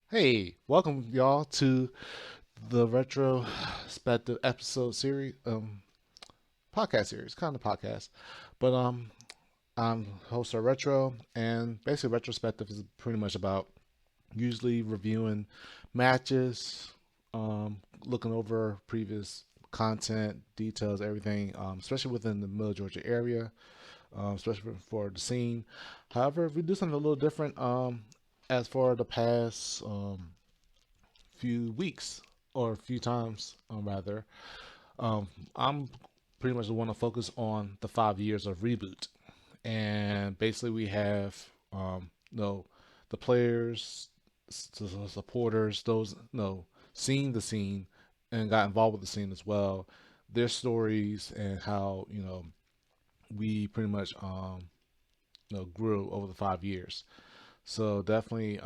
Hey, welcome y'all to the Retro-Spective episode series, podcast series, kind of podcast. But I'm host of Retro, and basically Retrospective is pretty much about usually reviewing matches, looking over previous content, details, everything, especially within the Middle Georgia area, especially for the scene. However, we do something a little different. As for the past few weeks or a few times, rather. I'm pretty much the one to focus on the 5 years of Reboot, and basically we have the players, the supporters, those seeing the scene and got involved with the scene as well. Their stories and how we pretty much grew over the 5 years. So definitely,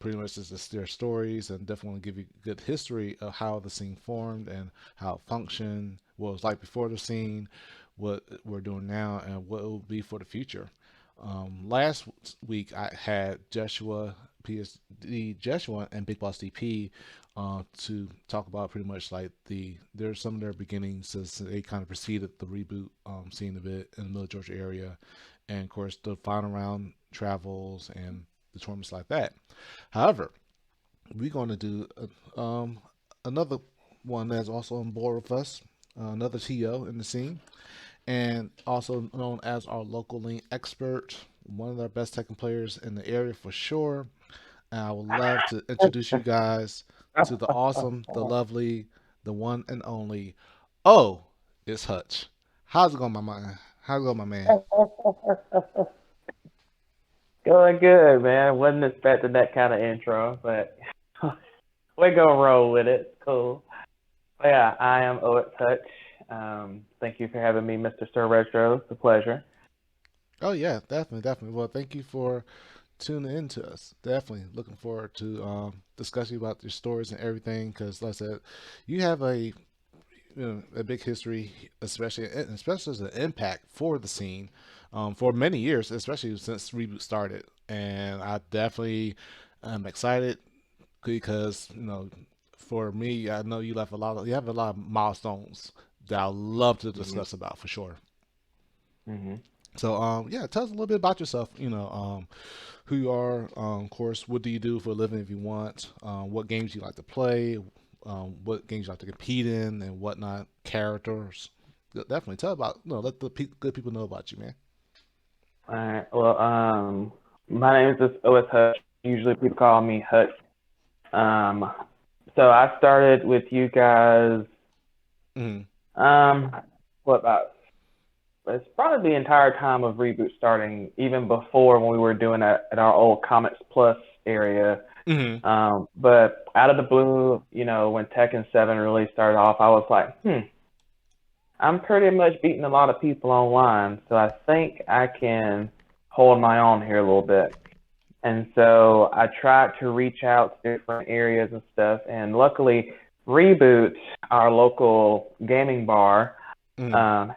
pretty much is just their stories, and definitely want to give you a good history of how the scene formed and how it functioned, what it was like before the scene, what we're doing now, and what it will be for the future. Last week I had Joshua, PSD Joshua, and Big Boss DP to talk about pretty much like there's some of their beginnings as they kind of preceded the reboot scene of it in the Middle Georgia area, and of course the final round travels and the tournaments like that. However, we're going to do another one that's also on board with us, another TO in the scene, and also known as our local lane expert, one of our best Tekken players in the area for sure. And I would love to introduce you guys to the awesome, the lovely, the one and only. Oh, it's Hutch. How's it going, my man? How's it going, my man? Going good, man. Wasn't expecting that kind of intro, but we're gonna roll with it. Cool. But yeah, I am OhItsHutch. Thank you for having me, Mr. Sir Retro. It's a pleasure. Oh yeah, definitely, definitely. Well, thank you for tuning in to us. Definitely looking forward to discussing about your stories and everything. Because, like I said, you have a big history, especially as an impact for the scene for many years, especially since Reboot started. And I definitely am excited because for me, I know you have a lot of milestones that I love to hmm discuss about for sure. hmm So yeah, tell us a little bit about yourself. Who you are, of course, what do you do for a living if you want, what games you like to play, what games you like to compete in, and whatnot, characters. Definitely tell about, let the good people know about you, man. All right. Well, my name is just OhItsHutch. Usually people call me Hutch. Um, so I started with you guys. Mm. Um, what about? It's probably the entire time of Reboot starting, even before when we were doing that at our old Comics Plus area. Mm. But out of the blue, when Tekken 7 really started off, I was like, I'm pretty much beating a lot of people online, so I think I can hold my own here a little bit. And so I tried to reach out to different areas and stuff, and luckily, Reboot, our local gaming bar, Mm. um,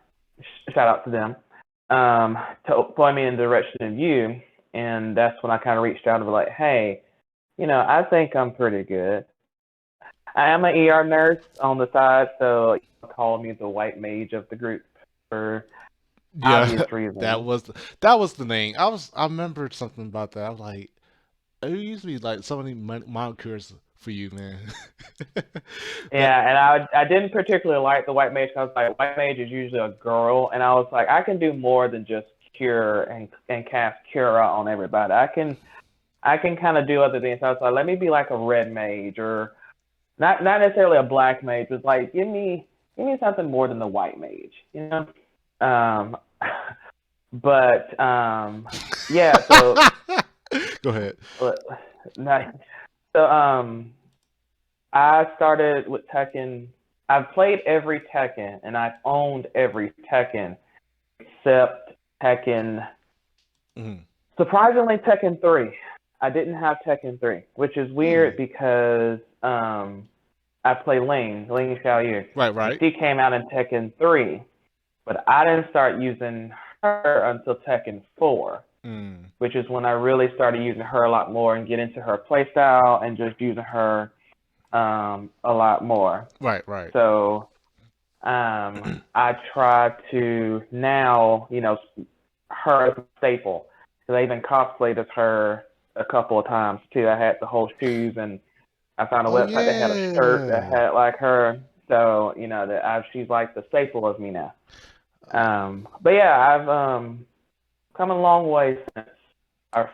shout out to them, to point me in the direction of you. And that's when I kind of reached out and was like, hey, I think I'm pretty good. I am an ER nurse on the side, so call me the white mage of the group for Yeah, obvious that reasons. was that was the name. I remembered something about that. I was like, it used to be like so many monikers for you, man. That Yeah, and I didn't particularly like the white mage. I was like, white mage is usually a girl, and I was like, I can do more than just cure and cast cure on everybody. I can kind of do other things. So I was like, let me be like a red mage or not necessarily a black mage, but like give me something more than the white mage, you know. Um, but yeah. So Go ahead. uh, nice. So I started with Tekken. I've played every Tekken and I've owned every Tekken except Tekken. Mm. Surprisingly, Tekken 3. I didn't have Tekken 3, which is weird Mm. because I play Ling Xiaoyu, Right, and right. she came out in Tekken 3, but I didn't start using her until Tekken 4. Mm. which is when I really started using her a lot more and get into her play style and just using her a lot more. Right, right. So I try to now, her as a staple. So I even cosplayed as her a couple of times too. I had the whole shoes, and I found a Oh website that had a shirt that yeah. had like her. So she's like the staple of me now. But yeah, I've come a long way since our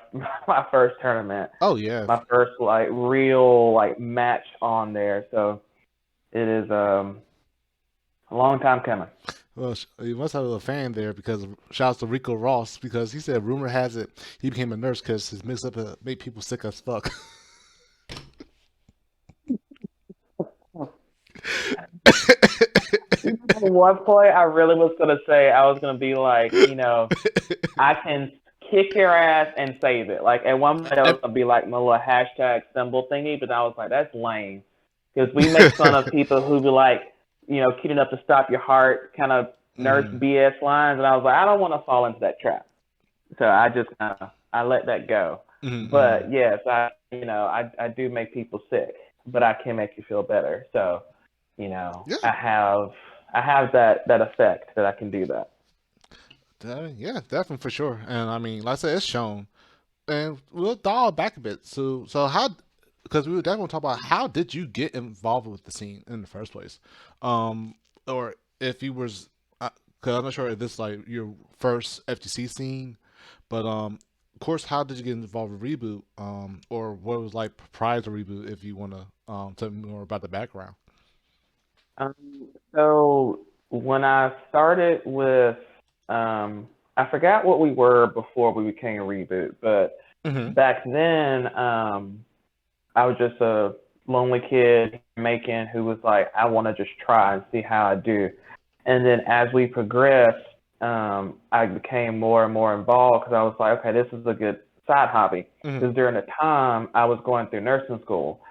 my first tournament, Oh yeah. my first like real like match on there. So it is a long time coming. Well, you must have a fan there because shouts to Rico Ross because he said rumor has it he became a nurse because his mix up made people sick as fuck. At one point, I really was gonna say I was gonna be like, I can kick your ass and save it. Like at one point, I was gonna be like my little hashtag symbol thingy, but I was like, that's lame because we make fun of people who be like, cute enough to stop your heart, kind of nurse Mm, BS lines, and I was like, I don't want to fall into that trap. So I just I let that go. mm, mm. But yes, I do make people sick, but I can make you feel better. So Yeah, I have that effect that I can do that. yeah, definitely for sure. And I mean, like I said, it's shown. And we'll dial back a bit. So how? Because we were definitely talk about how did you get involved with the scene in the first place, um, or if you was, because I'm not sure if this is like your first FTC scene, but of course, how did you get involved with Reboot, or what it was like prior to Reboot? If you want to tell me more about the background. So when I started with, I forgot what we were before we became a reboot, but Mm-hmm. back then, I was just a lonely kid making who was like, I want to just try and see how I do. And then as we progressed, I became more and more involved because I was like, okay, this is a good side hobby. Mm-hmm. Because during the time I was going through nursing school.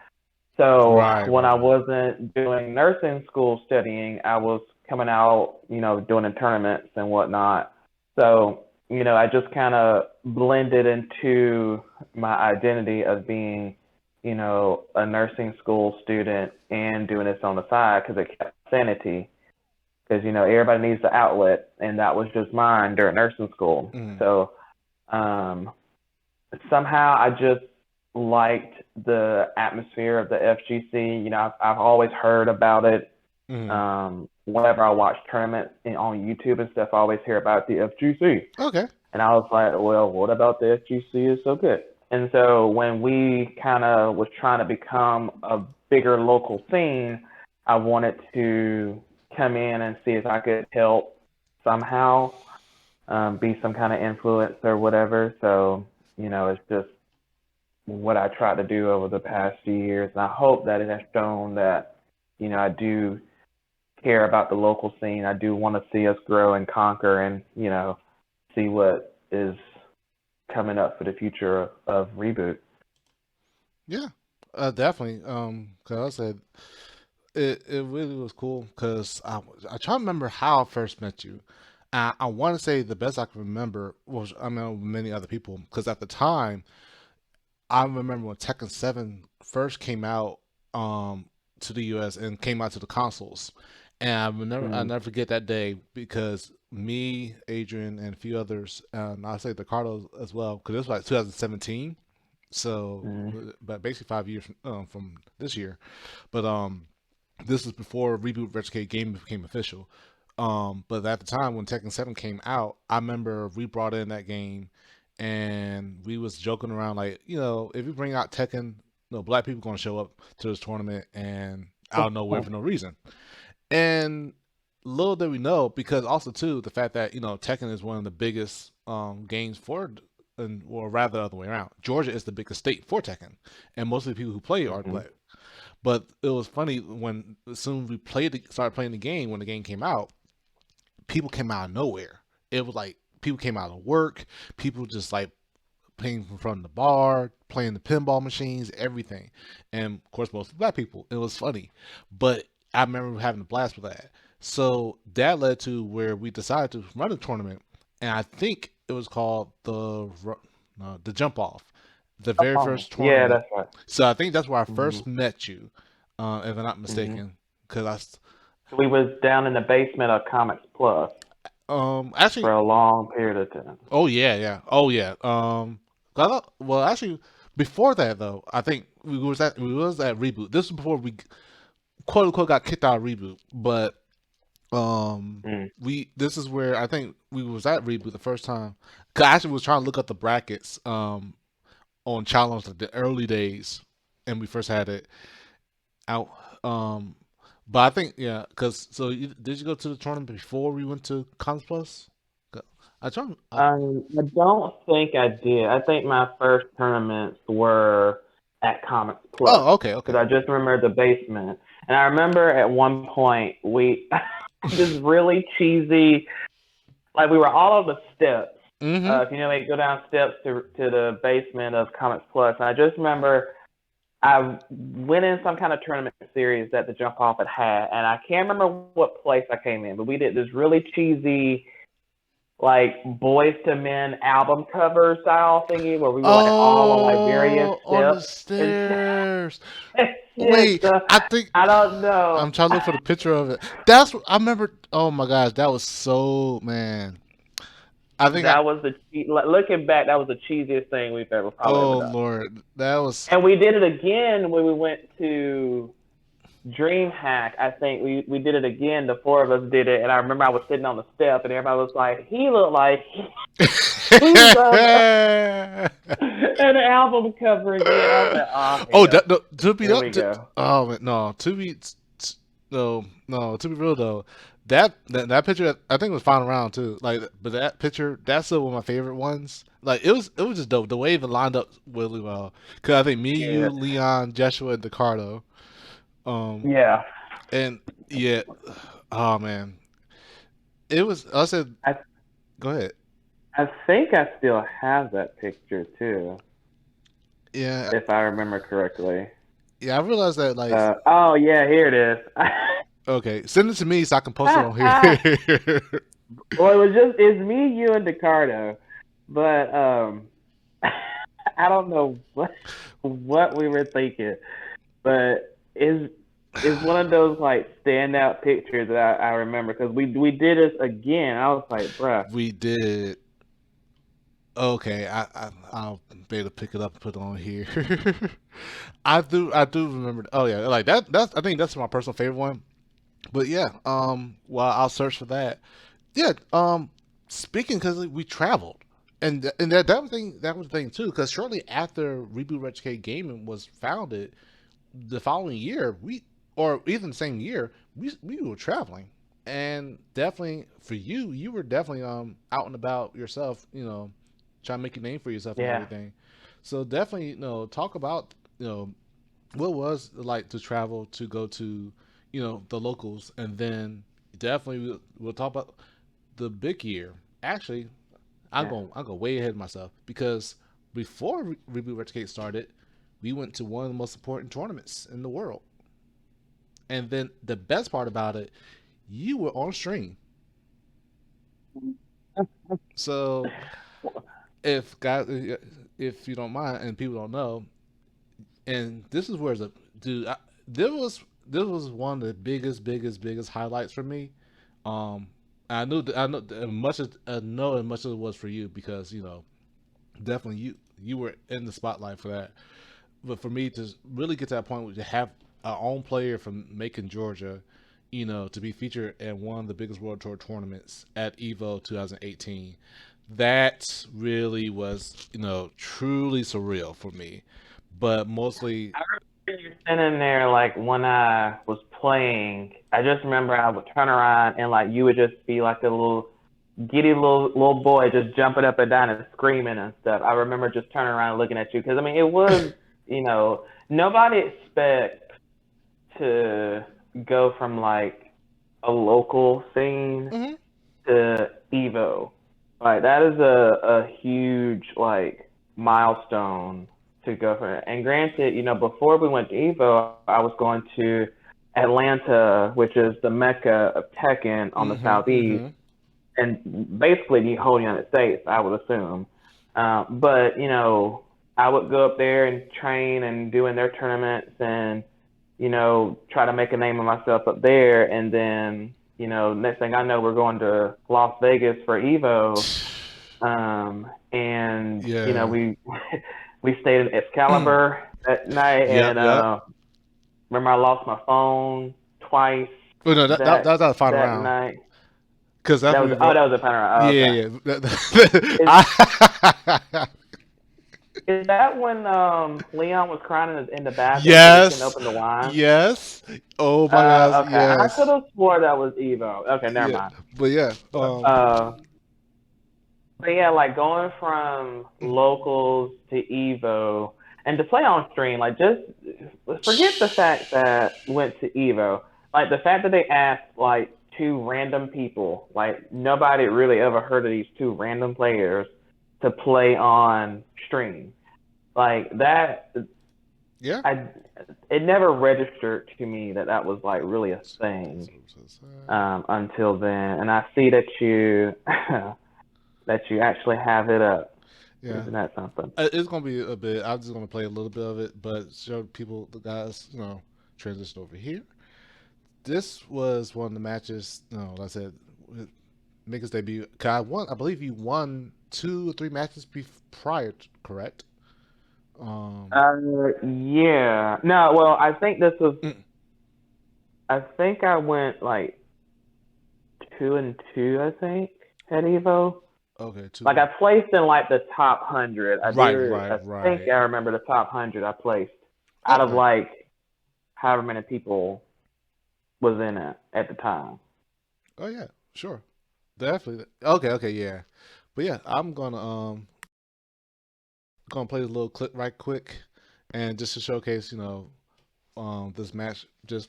So Right, when right, I right. wasn't doing nursing school studying, I was coming out, doing in tournaments and whatnot. So, I just kind of blended into my identity of being, a nursing school student and doing this on the side because it kept sanity. Because, everybody needs the outlet, and that was just mine during nursing school. Mm-hmm. So, um, somehow I just liked the atmosphere of the FGC. I've always heard about it. Mm-hmm. Whenever I watch tournaments on YouTube and stuff, I always hear about the FGC. Okay. And I was like, well, what about the FGC is so good? And so when we kind of was trying to become a bigger local scene, I wanted to come in and see if I could help somehow, be some kind of influence or whatever. So, it's just what I tried to do over the past few years. And I hope that it has shown that, I do care about the local scene. I do want to see us grow and conquer and, see what is coming up for the future of Reboot. Yeah, definitely. Cause I said it really was cool because I try to remember how I first met you. I want to say the best I can remember was I met many other people because at the time I remember when Tekken 7 first came out to the US and came out to the consoles. And I Mm-hmm. never forget that day because me, Adrian, and a few others, and I say Ricardo as well, because this was like 2017. So, but basically 5 years from this year. But this was before Reboot Retrocade game became official. But at the time when Tekken 7 came out, I remember we brought in that game and we was joking around like, if you bring out Tekken, black people gonna show up to this tournament and out of nowhere for no reason. And little did we know, because also too the fact that Tekken is one of the biggest games for, and or rather the other way around. Georgia is the biggest state for Tekken, and most of the people who play are Mm-hmm. black. But it was funny when as soon as we started playing the game when the game came out, people came out of nowhere. It was like people came out of work, people just like playing in front of the bar, playing the pinball machines, everything, and of course most black people. It was funny, but I remember having a blast with that. So that led to where we decided to run a tournament, and I think it was called the Jump Off, the very Oh, first yeah, tournament. that's right. So I think that's where I hmm first met you, if I'm not hmm mistaken. Because We was down in the basement of Comics Plus for actually, a long period of time. oh yeah, yeah, oh yeah. Well, actually, before that though, I think we was at Reboot. This was before we quote unquote got kicked out of Reboot, but Mm. we this is where I think we was at Reboot the first time. 'Cause I actually was trying to look up the brackets on challenge like the early days, and we first had it out. But I think yeah, because did you go to the tournament before we went to Cons Plus? I trying. I don't think I did. I think my first tournaments were at Comics Plus Oh, okay, because okay. I just remember the basement, and I remember at one point we this really cheesy, like we were all on the steps. Mm-hmm. If you know, like go down steps to the basement of Comics Plus, and I just remember I went in some kind of tournament series that the Jump Off had, and I can't remember what place I came in, but we did this really cheesy like Boys to Men album cover style thingy where we were like all on like various Oh, on the steps and stairs. shit. Wait, So I think I don't know. I'm trying to look for the picture of it. That's what I remember. Oh my gosh, that was so man. I think I. That was looking back. That was the cheesiest thing we've ever probably ever Oh done. Lord, that was. And we did it again when we went to DreamHack. I think we did it again. The four of us did it, and I remember I was sitting on the step, and everybody was like, "He looked like he's on an album cover again." I was like, "Oh Oh, hell, no, to be here we go." oh man, no, no, to be real though, that picture I think was found around too. Like, but that picture, that's still one of my favorite ones. Like, it was just dope. The way it lined up really well. Cause I think me, you, Yeah, Leon, Joshua, and Ricardo. Um, yeah. and yeah, oh man, it was. I said, I go ahead. I think I still have that picture too, Yeah, if I remember correctly. yeah. I realized that like, Oh yeah, here it is. okay, send it to me so I can post it on here. Well, it's me, you, and Ricardo, but I don't know what we were thinking, but is one of those like standout pictures that I remember because we did this again. I was like, bruh. We did. Okay, I'll be able to pick it up and put it on here. I do remember. Oh yeah, like that's I think that's my personal favorite one. But yeah, well I'll search for that. Yeah, speaking because we traveled, and that was the thing too. Because shortly after Reboot Retrocade Gaming was founded, the following year or even the same year we were traveling, and definitely for you, you were definitely out and about yourself, trying to make a name for yourself and Yeah, everything. So definitely, talk about what was it like to travel to go to the locals, and then definitely we'll talk about the big year. Actually, I'm yeah, going I'll go way ahead of myself because before Reboot Retrocade started, we went to one of the most important tournaments in the world. And then the best part about it, you were on stream. So if guys, if you don't mind, and people don't know, and this is where the dude, this was one of the biggest highlights for me. I know as much as I know as much as it was for you because definitely you were in the spotlight for that. But for me to really get to that point where to have our own player from Macon, Georgia, to be featured in one of the biggest World Tour tournaments at Evo 2018, that really was, truly surreal for me. But mostly, I remember you sitting there like when I was playing. I just remember I would turn around and like you would just be like a little giddy little boy just jumping up and down and screaming and stuff. I remember just turning around and looking at you because I mean it was nobody expects to go from like a local scene hmm to Evo. Like that is a huge like milestone to go for. And granted, before we went to Evo, I was going to Atlanta, which is the mecca of Tekken on the southeast. hmm and basically the whole United States, I would assume. But I would go up there and train and do in their tournaments and try to make a name of myself up there. And then next thing I know, we're going to Las Vegas for Evo. And Yeah. we we stayed in Excalibur that night, Yep. and Yep. remember I lost my phone twice Oh no, that was the final that round. night. Because that's That when was we oh wrote. that was a panorama. Oh, Yeah, okay. yeah. Is is that when Leon was crying in the bathroom because he couldn't Yes. open the wine? Yes. Oh my gosh. Okay. I could Yes. have swore that was Evo. Okay, never Yeah. mind. But yeah. Uh, but yeah, like going from locals to Evo and to play on stream, like just forget the fact that went to Evo. Like the fact that they asked like two random people, like nobody really ever heard of these two random players to play on stream. Like that, Yeah. I it never registered to me that that was like really a thing until then. And I see that you that you actually have it up. Yeah. Isn't that something? It's gonna be a bit. I'm just gonna play a little bit of it, but show people, the guys, transition over here. This was one of the matches. Like I said, make his debut. I won. I believe you won 2 or 3 matches prior, correct? Yeah. No, well, I think this was. Mm. I think I went like 2-2. I think at Evo. Okay, 2. Like I placed in like the top 100. I think Right. I remember the top 100 I placed out of Okay. like however many people was in it at the time. Oh yeah, sure, definitely. Okay, yeah. But yeah, I'm gonna play a little clip right quick, and just to showcase, this match, just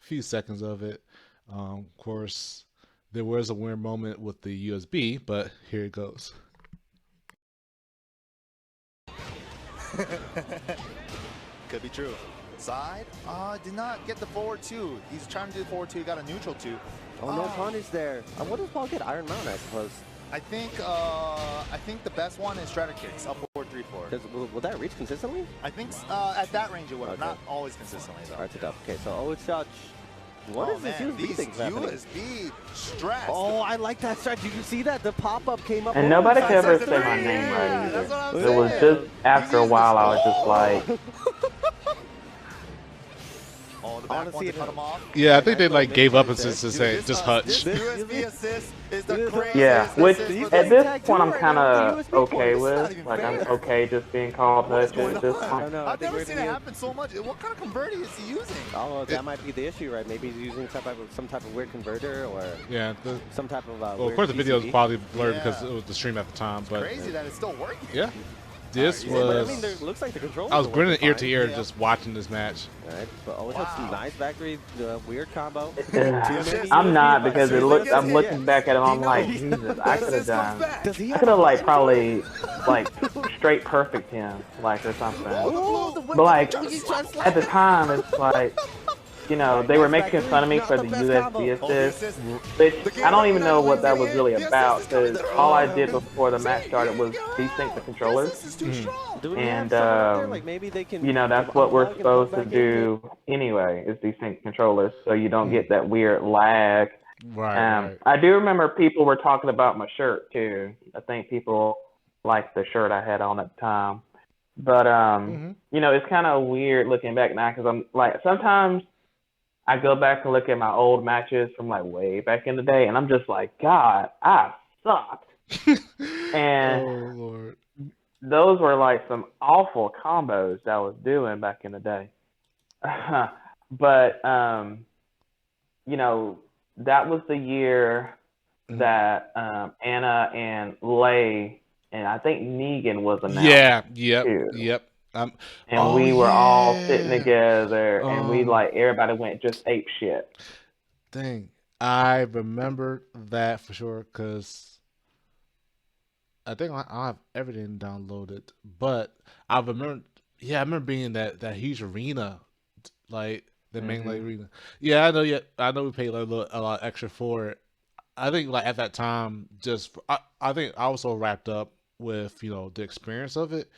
a few seconds of it. Of course, there was a weird moment with the USB, but here it goes. Could be true. Side? Did not get the forward 2. He's trying to do the forward 2. He got a neutral 2. Oh, no punish there. What does Paul get? Iron Mountain, I suppose. I think the best one is Shredder kicks, up forward 3-4. Will that reach consistently? I think at that range it would. Okay. Not always consistently though. Alright, up. Okay, so OhItsHutch. What is this USB these thing happening? USB stress. Oh, I like that stretch. Did you see that? The pop-up came up. And nobody could ever That's say what my I'm name right saying. either. That's what I'm It was saying. just after a while I was just like, Oh, the I wanna back one see to it. cut him off. Yeah, I think they Nice like little gave up and mid-range just there. say just Hutch. This USB assist is the craziest yeah. Which assist at this tag point two I'm right kind now of with the USB okay port. This is not with. even Like I'm fair. okay just being called What is Hutch going at this on? point. No, I I've think never we're seen it gonna- happen so much. What kind of converter is he using? Oh, that might be the issue, right? Maybe he's using some type of weird converter or Yeah. some type of Well, of weird course, the video was PCB. probably blurred Yeah. because it was the stream at the time. But Crazy that it's still working. yeah, this Yeah, Yeah, but I was. mean, there looks like the controls. I was are grinning working ear to ear Yeah. just watching this match. fine. Right, but OhItsHutch, Wow. nice factory, weird combo. I'm not because it looks. I'm Yeah. looking back at it. I'm like, knows. Jesus, I could have done. Does he I have could have like probably like straight perfect him like or something. Oh, the But like he's trying to slap at the it. time, it's like they were making fun of me for the USB assist, which I don't even know what that was really about because all I did before the match started was desync the controllers, Do we and have someone out there? Like maybe they can. that's what we're unplug and supposed plug to back in? do anyway is desync controllers so you don't get that weird lag. Right. I do remember people were talking about my shirt too. I think people liked the shirt I had on at the time. But it's kind of weird looking back now because I'm like sometimes I go back and look at my old matches from like way back in the day, and I'm just like, God, I sucked. And oh Lord. those were like some awful combos that I was doing back in the day. But that was the year that Anna and Lay and I think Negan was announced. Yeah. too. Yep. And we were all sitting together, and we everybody went just ape shit. Dang, I remember that for sure because I think I have everything downloaded. But I remember, I remember being in that huge arena, like the main arena. Yeah, I know. Yeah, I know we paid a lot extra for it. I think like at that time, I think I was so wrapped up with the experience of it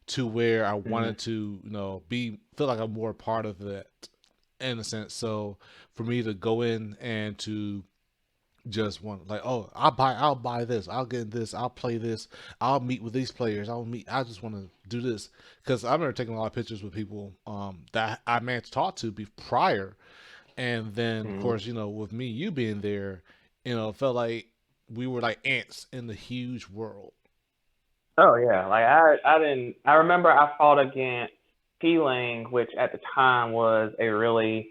to where I Mhm. wanted to be feel like I'm more part of it in a sense. So for me to go in and to just want like, oh, I'll buy this, I'll get this, I'll play this, I'll meet with these players, I just want to do this because I remember taking a lot of pictures with people that I managed to talk to be prior, and then of Mhm. course with me you being there, it felt like we were like ants in the huge world. Oh yeah, like I didn't. I remember I fought against Peeling, which at the time was a really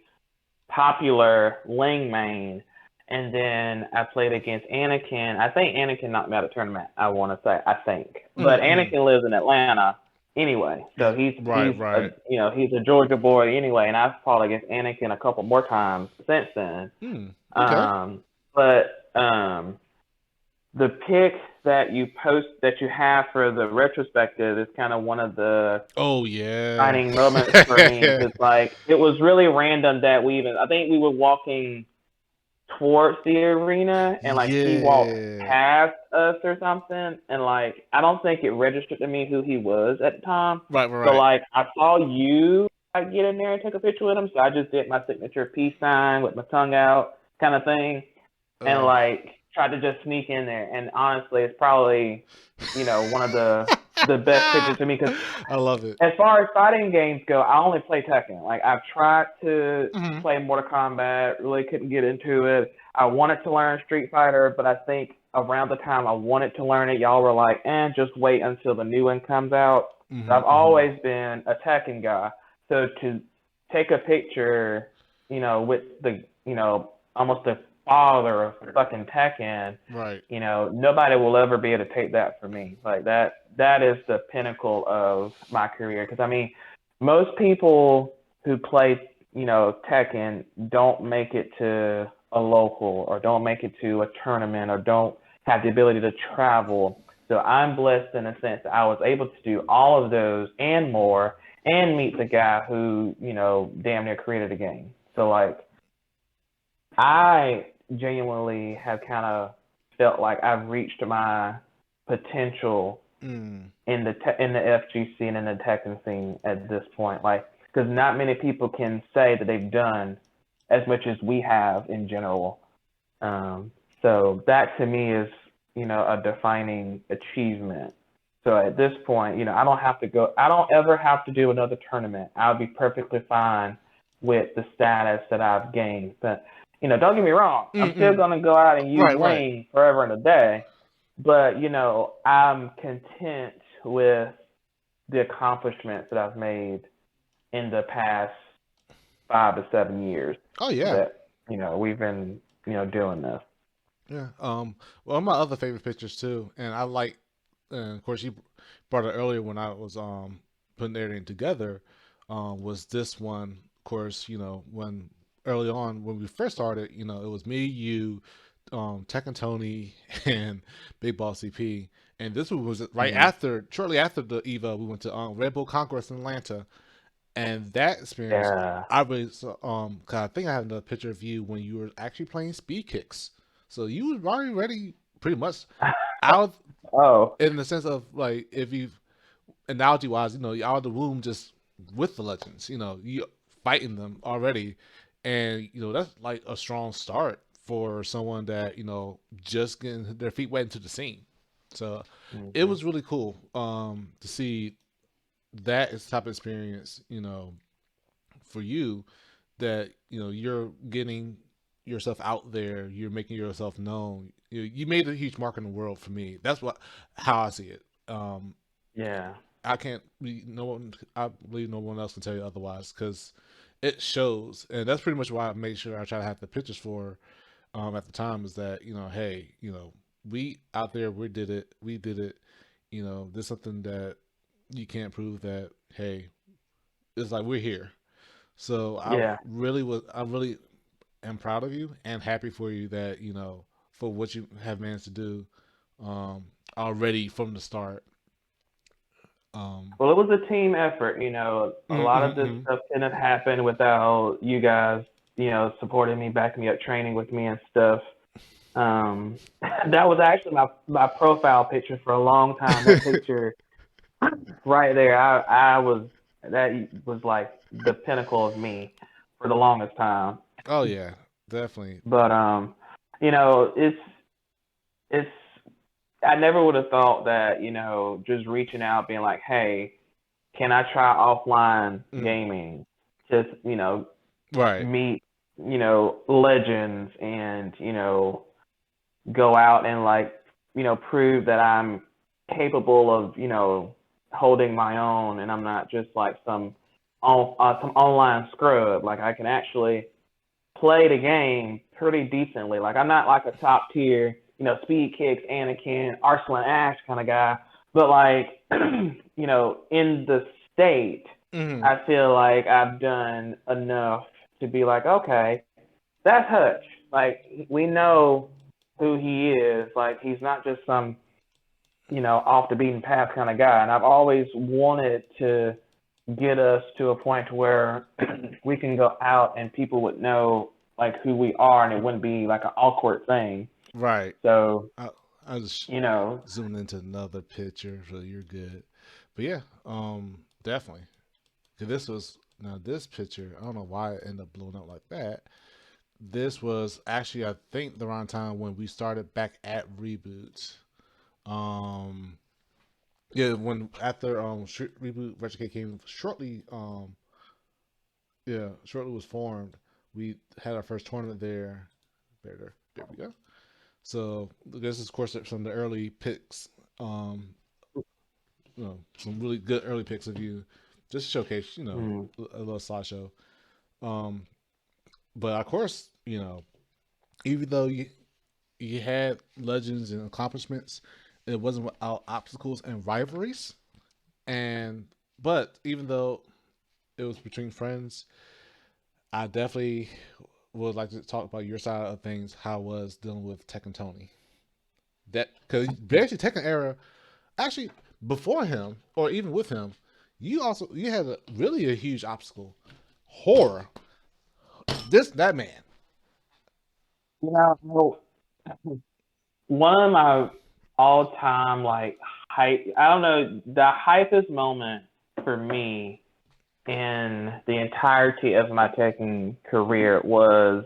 popular Ling main, and then I played against Anakin. I think Anakin knocked me out of the tournament. I want to say I think, but Mm-hmm. Anakin lives in Atlanta anyway, so Right, right. he's a Georgia boy anyway, and I've fought against Anakin a couple more times since then. Okay. But the pick that you have for the retrospective is kind of one of the Oh yeah. shining moments for me because like it was really random that I think we were walking towards the arena and like he walked Yeah. past us or something and like I don't think it registered to me who he was at the time. Right, So right, like I saw you like get in there and take a picture with him, so I just did my signature peace sign with my tongue out kind of thing and right. like tried to just sneak in there. And honestly, it's probably one of the best pictures to me because I love it. as far as fighting games go, I only play Tekken. Like I've tried to Hmm. play Mortal Kombat, really couldn't get into it. I wanted to learn Street Fighter, but I think around the time I wanted to learn it, y'all were like, just wait until the new one comes out. So Hmm. I've Hmm. always been a Tekken guy. So to take a picture, with the, almost the father of fucking Tekken, Right. nobody will ever be able to take that from me. Like that is the pinnacle of my career. Because I mean, most people who play, Tekken don't make it to a local or don't make it to a tournament or don't have the ability to travel. So I'm blessed in a sense that I was able to do all of those and more and meet the guy who, damn near created the game. So like I genuinely have kind of felt like I've reached my potential Mm. in the FGC and in the Tekken scene at this point. Like, because not many people can say that they've done as much as we have in general. Um, so that to me is, a defining achievement. So at this point, I don't have to go. I don't ever have to do another tournament. I'll be perfectly fine with the status that I've gained. But don't get me wrong. I'm still Mm-mm. gonna go out and use Right, right. Lane forever and a day. But I'm content with the accomplishments that I've made in the past 5 to 7 years Oh yeah. that we've been doing this. Yeah. Well, my other favorite pictures too, and I like, and of course you brought it earlier when I was putting everything together, was this one. Of course, when early on when we first started, it was me, you, Tech and Tony, and Big Boss CP, and this one was right Mm-hmm. after, shortly after the Evo, we went to Red Bull Conquest in Atlanta, and that experience, Yeah. I was 'cause I think I have another picture of you when you were actually playing speed kicks. So you were already pretty much out Oh. in the sense of like if you analogy wise, you're out of the womb just with the legends. You fighting them already, and that's like a strong start for someone that just getting their feet wet into the scene. So it Mm-hmm. was really cool to see that is type of experience. For you that you're getting yourself out there, you're making yourself known. You made a huge mark in the world for me. That's how I see it. Yeah. I can't no one. I believe no one else can tell you otherwise because it shows, and that's pretty much why I make sure I try to have the pictures for at the time is that hey, we out there, we did it. There's something that you can't prove that hey, it's like we're here. So Yeah. I really am proud of you and happy for you that for what you have managed to do already from the start. Um, Well, it was a team effort. A lot of this mm-mm-mm. stuff couldn't have happened without you guys, supporting me, backing me up, training with me and stuff. That was actually my profile picture for a long time. That picture right there, that was like the pinnacle of me for the longest time. Oh yeah, definitely. But it's I never would have thought that just reaching out, being like, hey, can I try offline gaming? Just Right. meet legends and go out and prove that I'm capable of holding my own, and I'm not just like some online scrub. Like I can actually play the game pretty decently. Like I'm not like a top tier, speed kicks, Anakin, Arslan Ash kind of guy, but like in the state, I feel like I've done enough to be like, okay, that's Hutch. Like we know who he is. Like he's not just some off the beaten path kind of guy. And I've always wanted to get us to a point where we can go out and people would know like who we are, and it wouldn't be like an awkward thing. Right. So I just you zoomed into another picture, so you're good. But yeah, definitely. 'Cause this picture. I don't know why it ended up blowing up like that. This was actually, I think, the around time when we started back at Reboot. Um, yeah, when after Reboot Retrocade came shortly. Shortly was formed. We had our first tournament there. There we go. So this is, of course, some of the early picks. Some really good early picks of you. Just showcase, a little slideshow. But of course, even though you had legends and accomplishments, it wasn't without obstacles and rivalries. But even though it was between friends, I definitely would like to talk about your side of things. How it was dealing with Tech and Tony? That because basically Tekken era, actually before him or even with him, you had really a huge obstacle. Horror. That man. One of my all-time like hype. I don't know, the hypest moment for me in the entirety of my Tekken career was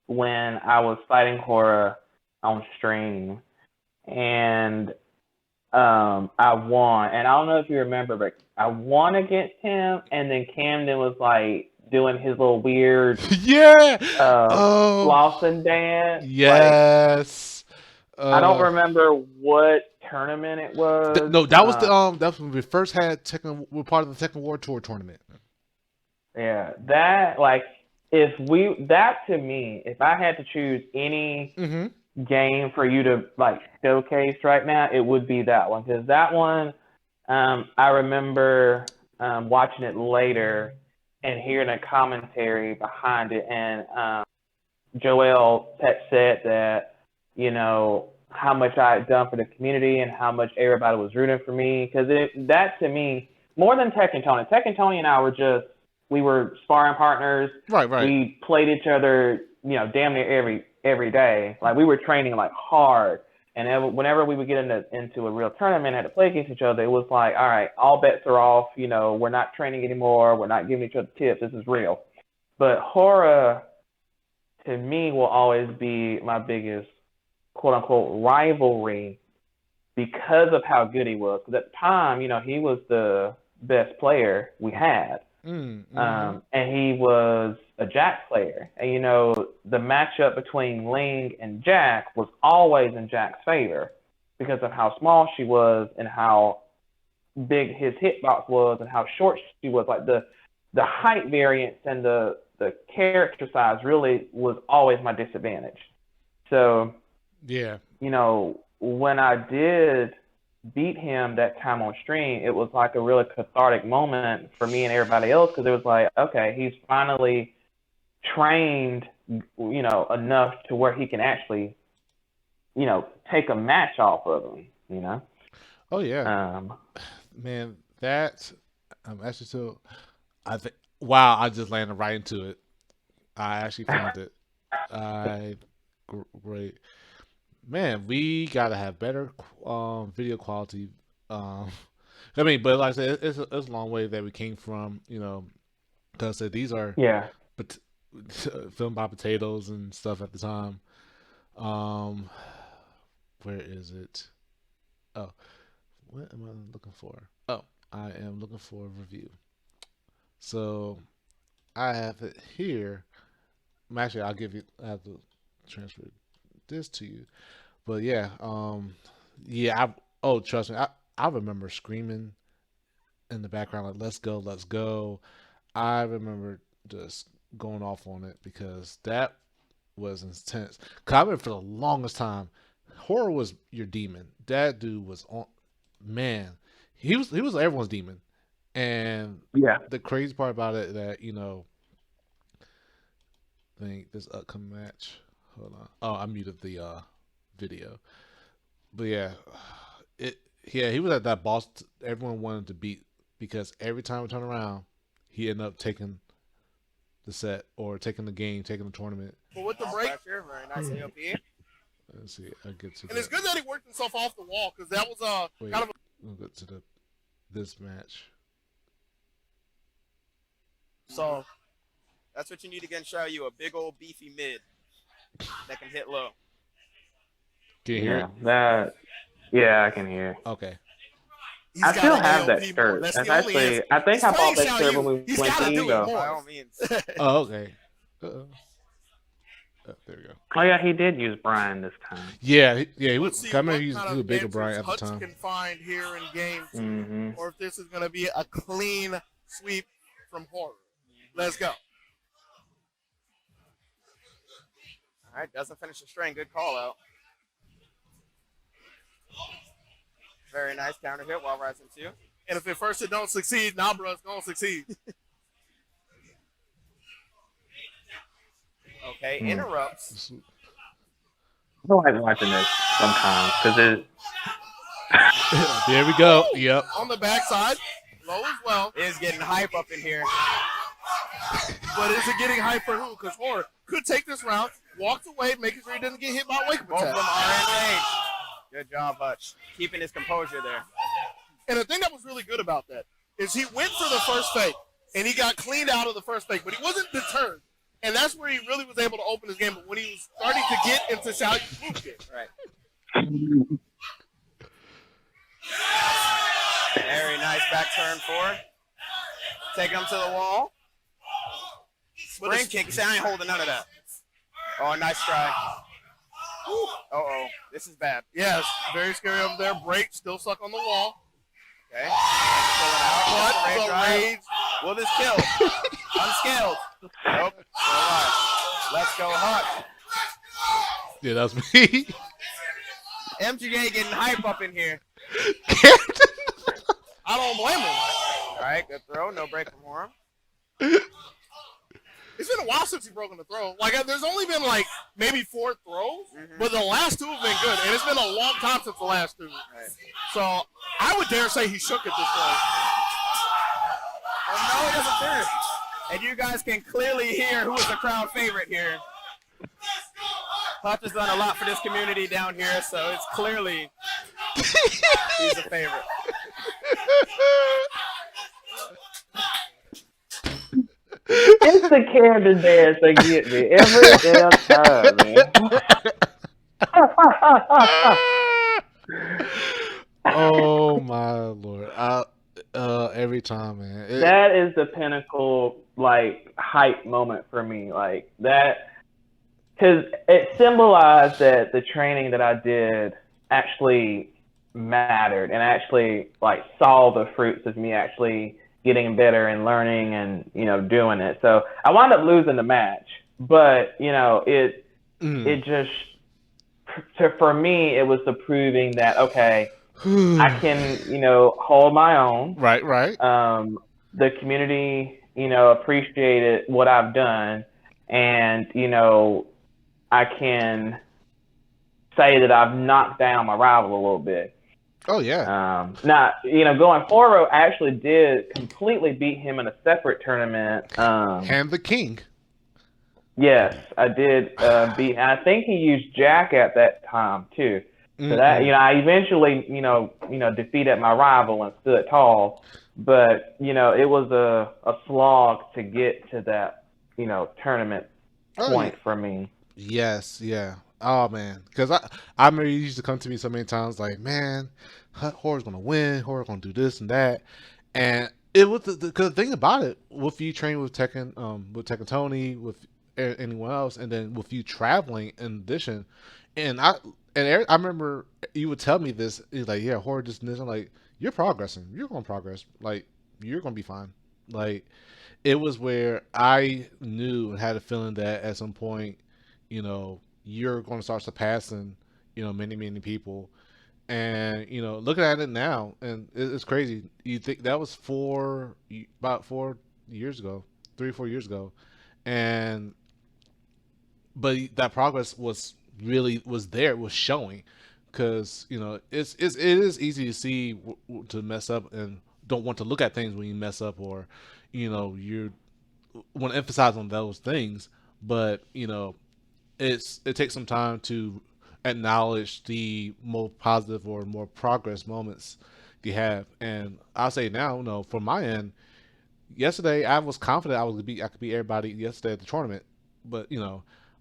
when I was fighting Hora on stream, and I won. And I don't know if you remember, but I won against him, and then Camden was like doing his little weird Lawson dance. Yes. I don't remember what tournament it was. No, that was that's when we first had Tekken. We're part of the Tekken War Tour tournament. Yeah, that to me, if I had to choose any game for you to like showcase right now, it would be that one, because that one, I remember watching it later and hearing a commentary behind it, and Joel had said that how much I had done for the community and how much everybody was rooting for me, because that to me, more than Tekken Tony and I we were sparring partners. Right. We played each other, damn near every day. Like we were training like hard, and whenever we would get into a real tournament and had to play against each other, it was like, all right, all bets are off. We're not training anymore. We're not giving each other tips. This is real. But Hora, to me, will always be my biggest quote unquote rivalry because of how good he was. Because at the time, he was the best player we had. And he was a Jack player. And, the matchup between Ling and Jack was always in Jack's favor because of how small she was and how big his hitbox was and how short she was. Like the height variance and the character size really was always my disadvantage. So, yeah, when I did beat him that time on stream, it was like a really cathartic moment for me and everybody else, because it was like, okay, he's finally trained, enough to where he can actually, take a match off of him, Oh yeah. Man, that actually so I think I just landed right into it. I actually found it. great. Man, we gotta have better video quality. I mean, but like I said, it's a long way that we came from. Because these are Yeah. filmed by potatoes and stuff at the time. Um, where is it? Oh, what am I looking for? Oh, I am looking for a review. So I have it here. Actually, I have to transfer this to you. But yeah, yeah. Trust me, I remember screaming in the background like "Let's go, let's go." I remember just going off on it because that was intense. Cause I remember for the longest time, horror was your demon. That dude was on. Man, he was everyone's demon. And Yeah. the crazy part about it that I think this upcoming match. Hold on. Oh, I muted the video. But yeah, he was at that boss everyone wanted to beat because every time we turn around, he ended up taking the set or taking the game, taking the tournament. But with the break, Pressure, very nice AOP. Let's see. I'll get to and it's good that he worked himself off the wall because that was Wait, kind of we'll get to this match. so. That's what you need against show you, a big old beefy mid that can hit low. Can you hear Yeah. it? Yeah, I can hear. Okay. He's I got still an have that AOP shirt. more. That's That's the only actually. answer. I think He's I bought playing that Xiao shirt Yu. when we He's went gotta to do it Ego. more. By all means. Oh, okay. Uh-oh. There we go. Oh yeah, he did use Brian this time. Yeah, he Let's was. see I remember what he was kind a of bigger answers Brian at the Hutch time. can find here in game 2, Mm-hmm. or if this is going to be a clean sweep from horror. Let's go. All right, doesn't finish the string. Good call out. Very nice counter hit while rising 2. And if at first it don't succeed, Nabra's going to succeed. Okay, interrupts. I don't like watching this sometimes because it. There we go. Yep. On the backside, low as well. Is getting hype up in here. But is it getting hype for who? Because horror could take this round, walks away, making sure he doesn't get hit by a wake Both of attack. them are in range. Good job, Hutch. Keeping his composure there. And the thing that was really good about that is he went for the first fake, and he got cleaned out of the first fake, but he wasn't deterred. And that's where he really was able to open his game. But when he was starting to get into Xiao Yu's move kick. Right. Very nice back turn forward. Taking him to the wall. Spring kick. See, I ain't holding none of that. Oh, nice strike. Uh-oh. This is bad. Yes, very scary over there. Break, still stuck on the wall. Okay. Pulling out. But Rage the drive. rage. Will this kill? Unscaled. Nope. Still alive. Let's go, Hutch. Yeah, that was me. MGA getting hype up in here. I don't blame him. All right, good throw. No break from Horham. It's been a while since he's broken the throw. Like, there's only been, like, maybe 4 throws, but the last 2 have been good. And it's been a long time since the last 2. Right. So I would dare say he shook at this point. Oh, no, he doesn't finish. And you guys can clearly hear who is the crowd favorite here. Hutch has done a lot for this community down here, so it's clearly he's the favorite. It's the character dance that get me every damn time, man. Oh my lord! Every time, man. That is the pinnacle, like, hype moment for me. Like, that, because it symbolized that the training that I did actually mattered and actually, like, saw the fruits of me actually getting better and learning and, doing it. So I wound up losing the match, but, it just, for me, it was the proving that, okay, I can, hold my own. Right. The community, appreciated what I've done, and, I can say that I've knocked down my rival a little bit. Oh yeah. Now, going forward, I actually did completely beat him in a separate tournament. And the king. Yes, I did beat. And I think he used Jack at that time too. So that I eventually defeated my rival and stood tall, but it was a slog to get to that tournament Oh yeah. point for me. Yes, yeah. Oh man, because I remember you used to come to me so many times like, man, Horror's gonna win. Horror gonna do this and that, and it was because the thing about it with you training with Tekken Tony, with anyone else, and then with you traveling in addition, and I remember you would tell me this. He's like, yeah, Horror just this. I'm like, you're progressing. You're gonna progress. Like you're gonna be fine. Like it was where I knew and had a feeling that at some point, you're going to start surpassing, many, many people. And, looking at it now, and it's crazy. You think that was about 4 years ago, 3 or 4 years ago. And, but that progress was there, was showing. Because, it is easy to see to mess up and don't want to look at things when you mess up or, you want to emphasize on those things, but it takes some time to acknowledge the more positive or more progress moments you have. And I'll say now, from my end, yesterday I was confident I could beat everybody yesterday at the tournament, but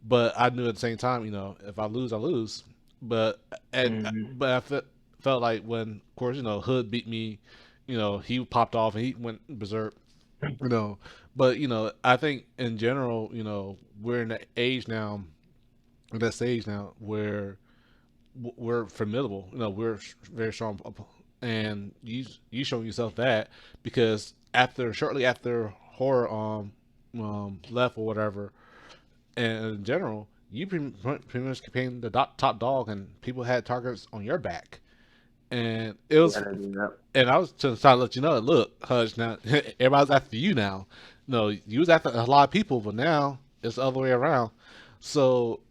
but I knew at the same time, if I lose, I lose. But but felt like when, of course, Hood beat me, he popped off and he went berserk, you know. But I think in general, we're in that age now, that stage now where we're formidable. We're very strong, and you showing yourself that because shortly after Horror left or whatever, and in general, you pretty much became the top dog, and people had targets on your back, and it was. And I was just trying to let you know, look, Hutch, now everybody's after you now. No, you was after a lot of people, but now it's the other way around. So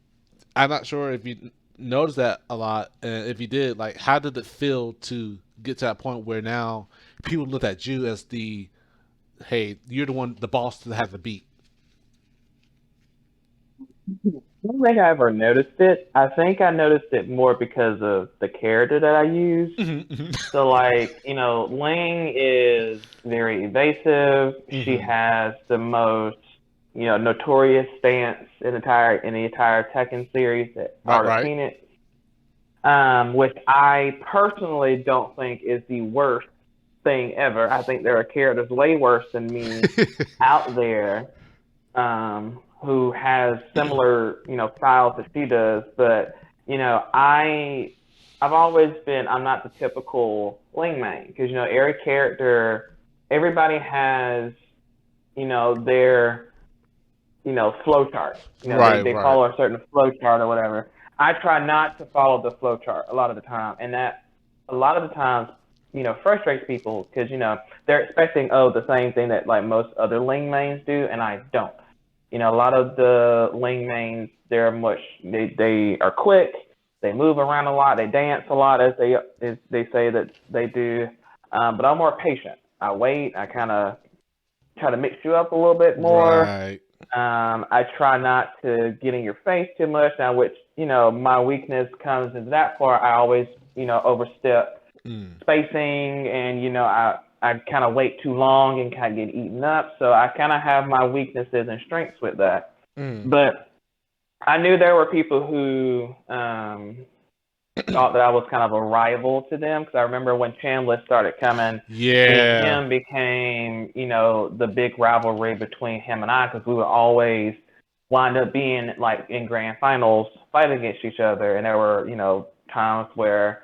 I'm not sure if you noticed that a lot, and if you did, like, how did it feel to get to that point where now people look at you as hey, you're the one, the boss to have the beat. I don't think I ever noticed it. I think I noticed it more because of the character that I use. So, like, Ling is very evasive. She has the most, notorious stance in the entire Tekken series that I've seen it. Which I personally don't think is the worst thing ever. I think there are characters way worse than me out there. Who has similar, styles that she does, but I've always been, I'm not the typical Ling main because every character, everybody has, their, flow chart. They follow a certain flow chart or whatever. I try not to follow the flow chart a lot of the time, and that a lot of the times, frustrates people because they're expecting the same thing that like most other Ling mains do, and I don't. A lot of the Ling mains, they are quick, they move around a lot, they dance a lot as they say that they do. But I'm more patient. I wait, I kind of try to mix you up a little bit more. Right. I try not to get in your face too much. Now, which, my weakness comes into that part. I always, overstep spacing and, I kind of wait too long and kind of get eaten up. So I kind of have my weaknesses and strengths with that. But I knew there were people who thought that I was kind of a rival to them because I remember when Chambliss started coming, him became, the big rivalry between him and I because we would always wind up being like in grand finals fighting against each other. And there were, times where,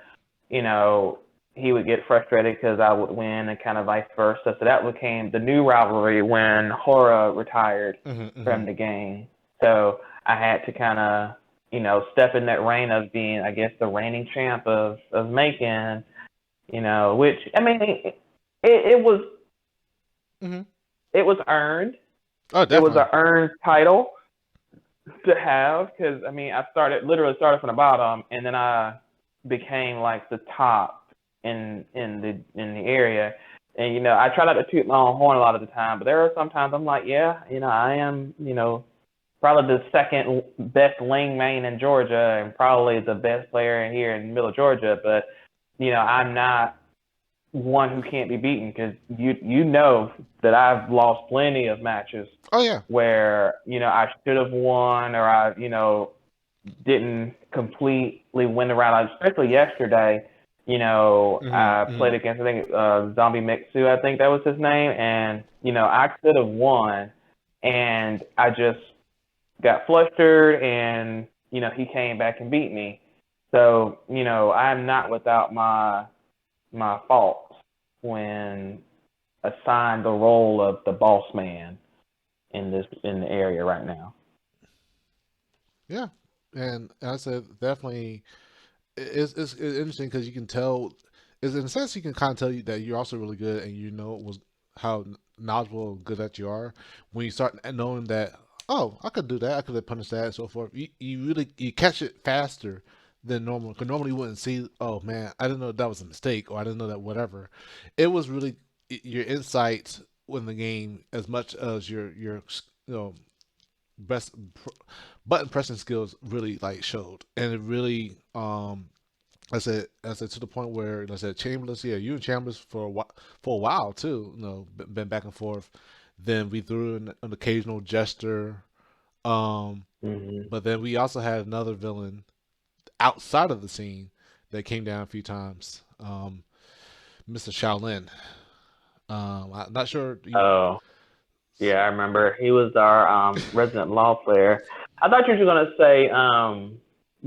he would get frustrated because I would win and kind of vice versa. So that became the new rivalry when Hora retired from the game. So I had to kind of, step in that reign of being, I guess, the reigning champ of Macon, which, I mean, it was earned. Oh, definitely. It was an earned title to have because, I mean, I literally started from the bottom and then I became like the top in the area, and I try not to toot my own horn a lot of the time, but there are sometimes I'm like, I am, probably the second best lane main in Georgia and probably the best player here in Middle Georgia. But, I'm not one who can't be beaten because you know that I've lost plenty of matches. Oh yeah. Where, I should have won or I, didn't completely win the round, especially yesterday. I played against, I think, Zombie Mixu, I think that was his name. And, I could have won. And I just got flustered and, he came back and beat me. So, I'm not without my faults when assigned the role of the boss man in the area right now. Yeah. And I said definitely it's interesting because you can tell, in a sense, you can kind of tell you that you're also really good and how knowledgeable and good that you are when you start knowing that, oh, I could do that, I could have punished that and so forth. You catch it faster than normal because normally you wouldn't see, oh man, I didn't know that was a mistake or I didn't know that whatever. It was really your insights in the game as much as your best button pressing skills really like showed, and it really I said to the point where I said Chambers, yeah, you and Chambers for a while too, been back and forth. Then we threw in an occasional Jester, but then we also had another villain outside of the scene that came down a few times, Mr. Shaolin. I'm not sure. Oh. Yeah, I remember. He was our resident law player. I thought you were going to say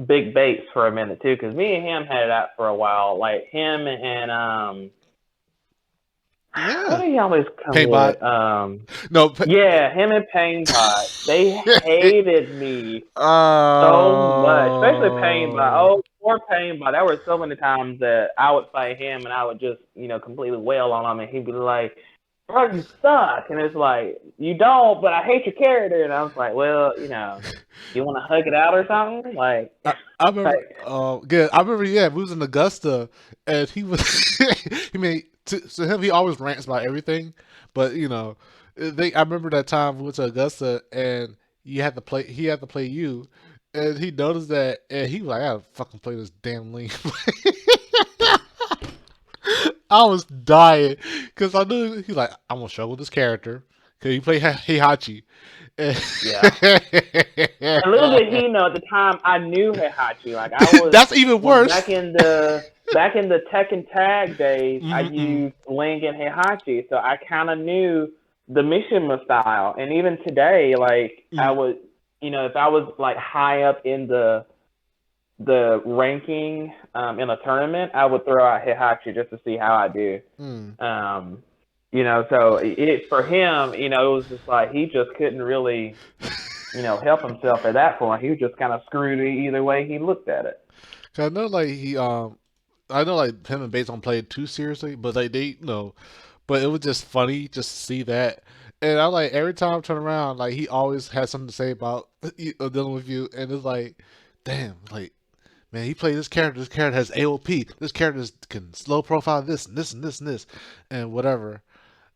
Big Bates for a minute, too, because me and him had it out for a while. Like, him and, what do he always come Painbot. with? No. Yeah, him and Painbot. They hated me so much, especially Painbot. Oh, poor Painbot. There were so many times that I would fight him and I would just, completely wail on him, and he'd be like, bro, you suck. And it's like, you don't, but I hate your character. And I was like, well, you want to hug it out or something? Like, I remember, good. I remember, yeah, we was in Augusta, and he was, to him, he always rants about everything. But I remember that time we went to Augusta, and he had to play you, and he noticed that, and he was like, I gotta fucking play this damn link. I was dying because I knew he's like, I'm gonna struggle with this character because he played Heihachi. Yeah. A little did he know at the time I knew Heihachi. Like I was. That's even worse. Back in the Tekken Tag days, I used Ling and Heihachi, so I kind of knew the Mishima style. And even today, like I would, if I was like high up in the ranking in a tournament, I would throw out Heihachi just to see how I do. So it for him, it was just like he just couldn't really, help himself at that point. He was just kind of screwed either way he looked at it. I know, like him and Bates don't play it too seriously, but like but it was just funny just to see that. And I like every time I turn around, like he always has something to say about dealing with you, and it's like, damn, like. Man, he played this character. This character has AOP. This character can slow profile this and this and this and this and whatever.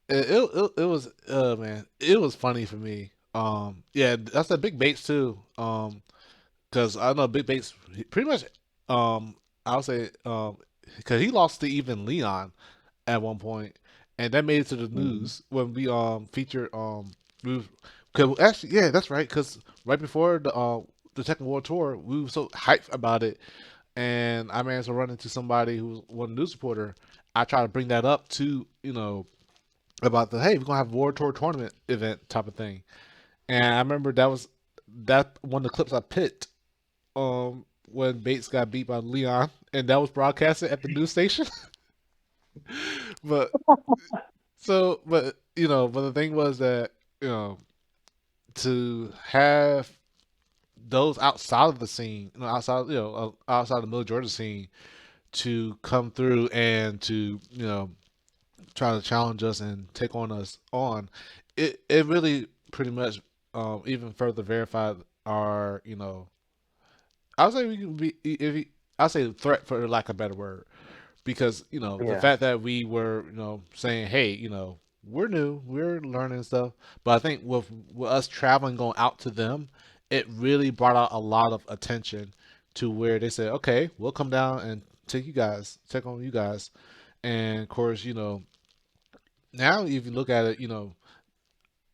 It was man, it was funny for me. Yeah, that's a Big Bates too. Because I know Big Bates pretty much. I'll say because he lost to even Leon at one point, and that made it to the news when we featured actually, yeah, that's right. Because right before the Tekken World Tour, we were so hyped about it, and I managed to run into somebody who was one news reporter. I tried to bring that up to about hey, we're gonna have a World Tour tournament event type of thing, and I remember that one of the clips I picked when Bates got beat by Leon, and that was broadcasted at the news station. but the thing was that to have those outside of the scene, outside the Middle Georgia scene, to come through and to try to challenge us and take us on, it really pretty much even further verified our I would say we can be I'll say threat for lack of a better word, because the fact that we were saying, hey, we're new, we're learning stuff. But I think with us traveling, going out to them, it really brought out a lot of attention to where they said, okay, we'll come down and check on you guys. And of course, now if you look at it,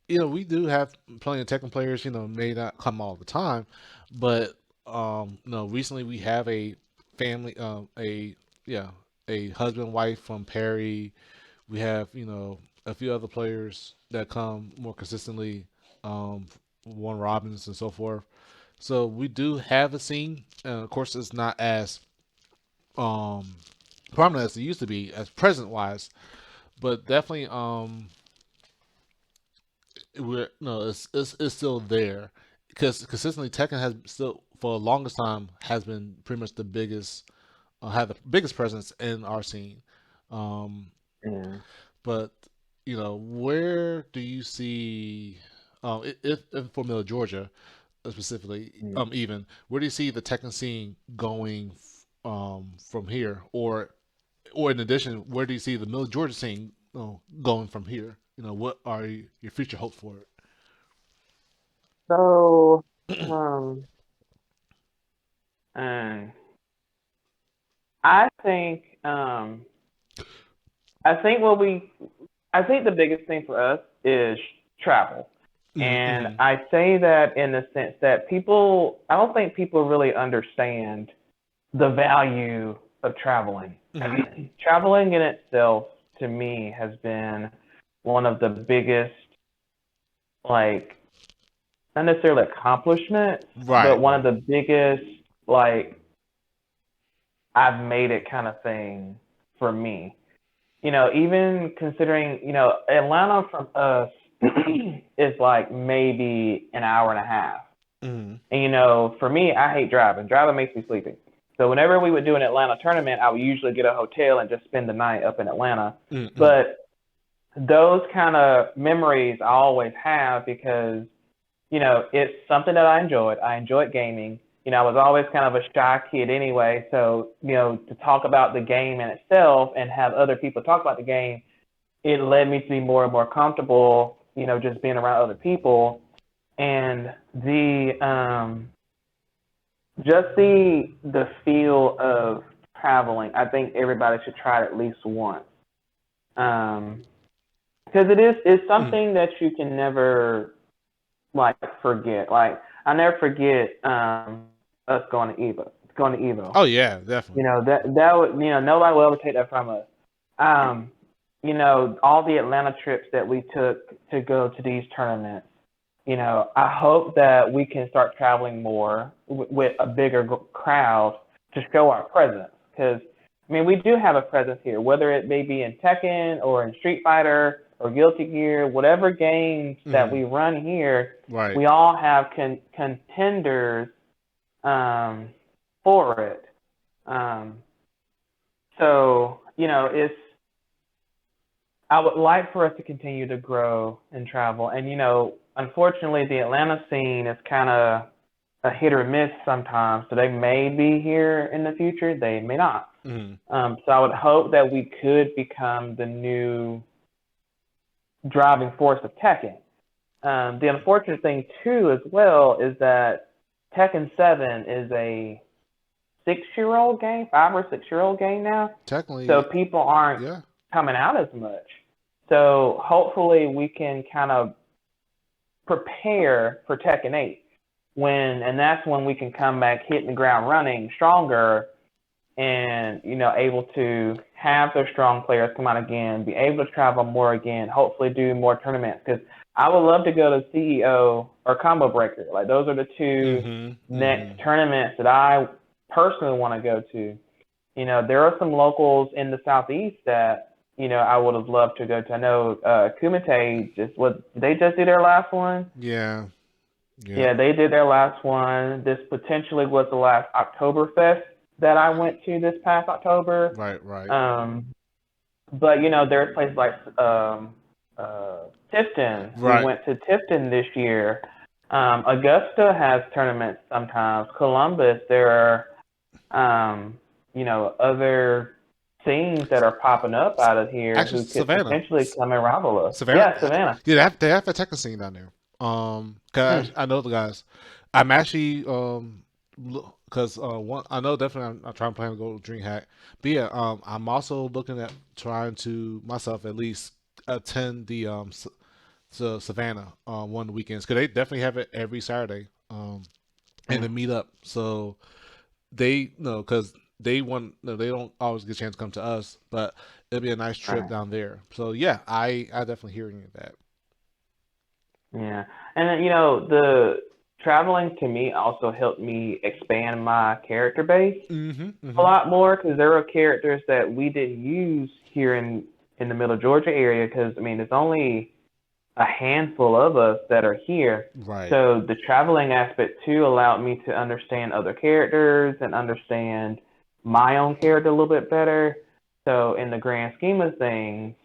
we do have plenty of Tekken players. May not come all the time, but recently we have a family, a husband wife from Perry. We have a few other players that come more consistently, Warren Robbins and so forth. So we do have a scene. Of course, it's not as um, prominent as it used to be, as present wise, but definitely we're no, it's still there because consistently Tekken has still for the longest time has been pretty much the biggest, had the biggest presence in our scene. Um, Yeah. but where do you see, if in Formula Georgia specifically, Mm. even where do you see the Tekken scene going from here, or in addition, where do you see the Middle Georgia scene going from here? What are your future hopes for it? So, um, and I think, I think what we, I think the biggest thing for us is travel. And Mm-hmm. I say that in the sense that I don't think people really understand the value of traveling. Mm-hmm. Traveling in itself, to me, has been one of the biggest, like, not necessarily accomplishments, but Right, one of right. the biggest, like, I've made it kind of thing for me. Even considering, Atlanta from us is like maybe an hour and a half. Mm-hmm. And, for me, I hate driving. Driving makes me sleepy. So whenever we would do an Atlanta tournament, I would usually get a hotel and just spend the night up in Atlanta. Mm-hmm. But those kind of memories I always have because, it's something that I enjoyed. I enjoyed gaming. I was always kind of a shy kid anyway. So, to talk about the game in itself and have other people talk about the game, it led me to be more and more comfortable, just being around other people. And just the feel of traveling, I think everybody should try it at least once. Because it's something that you can never like forget. Like I never forget us going to Evo. Oh yeah, definitely. That would nobody will ever take that from us. Um, all the Atlanta trips that we took to go to these tournaments. I hope that we can start traveling more with a bigger crowd to show our presence. Because, we do have a presence here, whether it may be in Tekken or in Street Fighter or Guilty Gear, whatever games that we run here, Right. we all have contenders for it. So, I would like for us to continue to grow and travel. And, unfortunately, the Atlanta scene is kind of a hit or miss sometimes. So they may be here in the future, they may not. Mm-hmm. So I would hope that we could become the new driving force of Tekken. The unfortunate thing, too, as well, is that Tekken 7 is a 6-year-old game, 5 or 6-year-old game now. Technically, So people aren't yeah. coming out as much. So hopefully we can kind of prepare for Tekken 8 and that's when we can come back hitting the ground running stronger and, able to have those strong players come out again, be able to travel more again, hopefully do more tournaments. Because I would love to go to CEO or Combo Breaker. Like those are the two next tournaments that I personally want to go to. There are some locals in the Southeast that, I would have loved to go to. I know Kumite they just did their last one? Yeah. Yeah, they did their last one. This potentially was the last Oktoberfest that I went to this past October. Right, right. But there's places like Tifton. Right. We went to Tifton this year. Augusta has tournaments sometimes. Columbus, there are other scenes that are popping up out of here Actually, who could Savannah. potentially come and rival us. Savannah. Yeah, Savannah. Yeah, they have a Tekken scene down there. Cause I know the guys. I'm actually because one I know definitely I'm trying to plan to go to DreamHack. But yeah, I'm also looking at trying to myself at least attend the Savannah one of the weekends because they definitely have it every Saturday and to meet up. So they know because they want no, they don't always get a chance to come to us, but it'll be a nice trip Right. down there. So yeah, I definitely hearing that. Yeah. And then, the traveling to me also helped me expand my character base a lot more because there were characters that we didn't use here in the Middle Georgia area because, I mean, there's only a handful of us that are here. Right. So the traveling aspect too allowed me to understand other characters and understand my own character a little bit better. So in the grand scheme of things,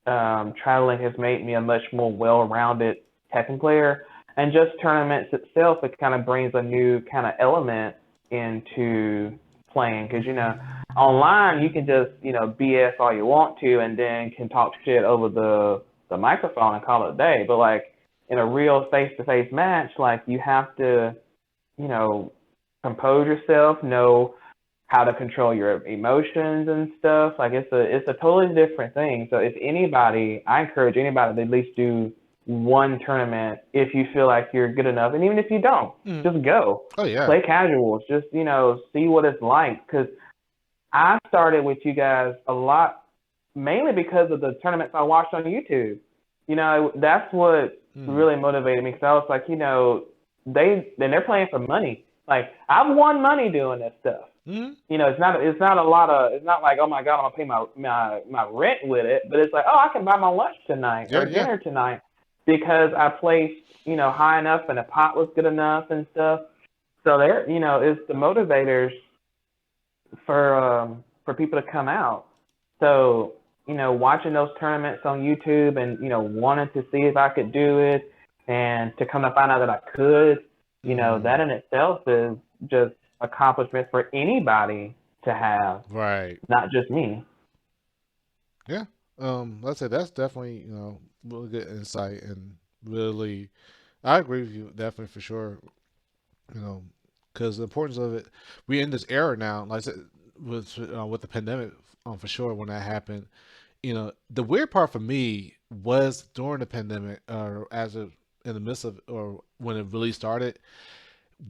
traveling has made me a much more well-rounded Tekken player. And just tournaments itself, it kind of brings a new kind of element into playing because online you can just BS all you want to and then can talk shit over the microphone and call it a day. But like in a real face-to-face match, like you have to compose yourself, know how to control your emotions and stuff. Like it's a totally different thing. So if anybody, I encourage anybody to at least do one tournament if you feel like you're good enough, and even if you don't, just go. Oh yeah. Play casuals. Just see what it's like. Because I started with you guys a lot, mainly because of the tournaments I watched on YouTube. That's what really motivated me. Because I was like, they're playing for money. Like I've won money doing this stuff. It's not a lot of. It's not like, oh my God, I'm gonna pay my rent with it. But it's like, oh, I can buy my lunch tonight or dinner tonight because I placed high enough and the pot was good enough and stuff. So there, it's the motivators for people to come out. So watching those tournaments on YouTube and wanting to see if I could do it and to come to find out that I could, that in itself is just accomplishment for anybody to have, Right. not just me. Yeah. Let's say that's definitely really good insight and really, I agree with you definitely for sure. Because the importance of it, we're in this era now. Like I said, with the pandemic, for sure when that happened. The weird part for me was during the pandemic, or in the midst of, or when it really started,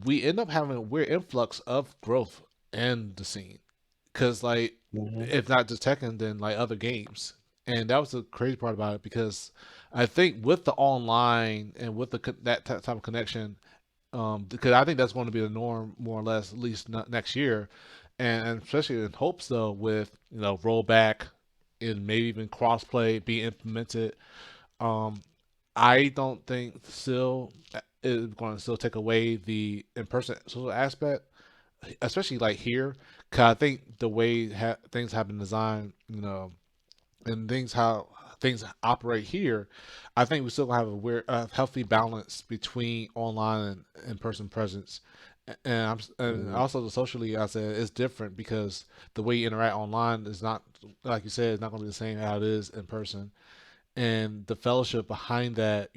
we end up having a weird influx of growth in the scene. Because like, if not just Tekken, then like other games, and that was the crazy part about it. Because I think with the online and with that type of connection, because I think that's going to be the norm more or less, at least next year, and especially in hopes though with rollback and maybe even crossplay being implemented. I don't think still is going to still take away the in-person social aspect, especially like here, because I think the way things have been designed, and how things operate here, I think we still have a healthy balance between online and in-person presence. And also the socially, I said it's different because the way you interact online is not, like you said, it's not going to be the same how it is in person, and the fellowship behind that,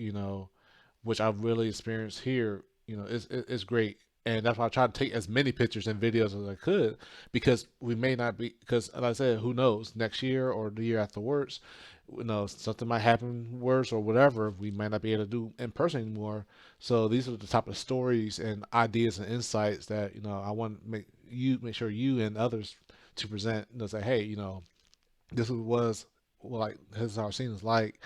which I've really experienced here, is great. And that's why I try to take as many pictures and videos as I could, because we may not be, because like I said, who knows, next year or the year afterwards, something might happen worse or whatever. We might not be able to do in person anymore. So these are the type of stories and ideas and insights that, I want to make sure you and others to present, say, hey, this was like this is our scene is like,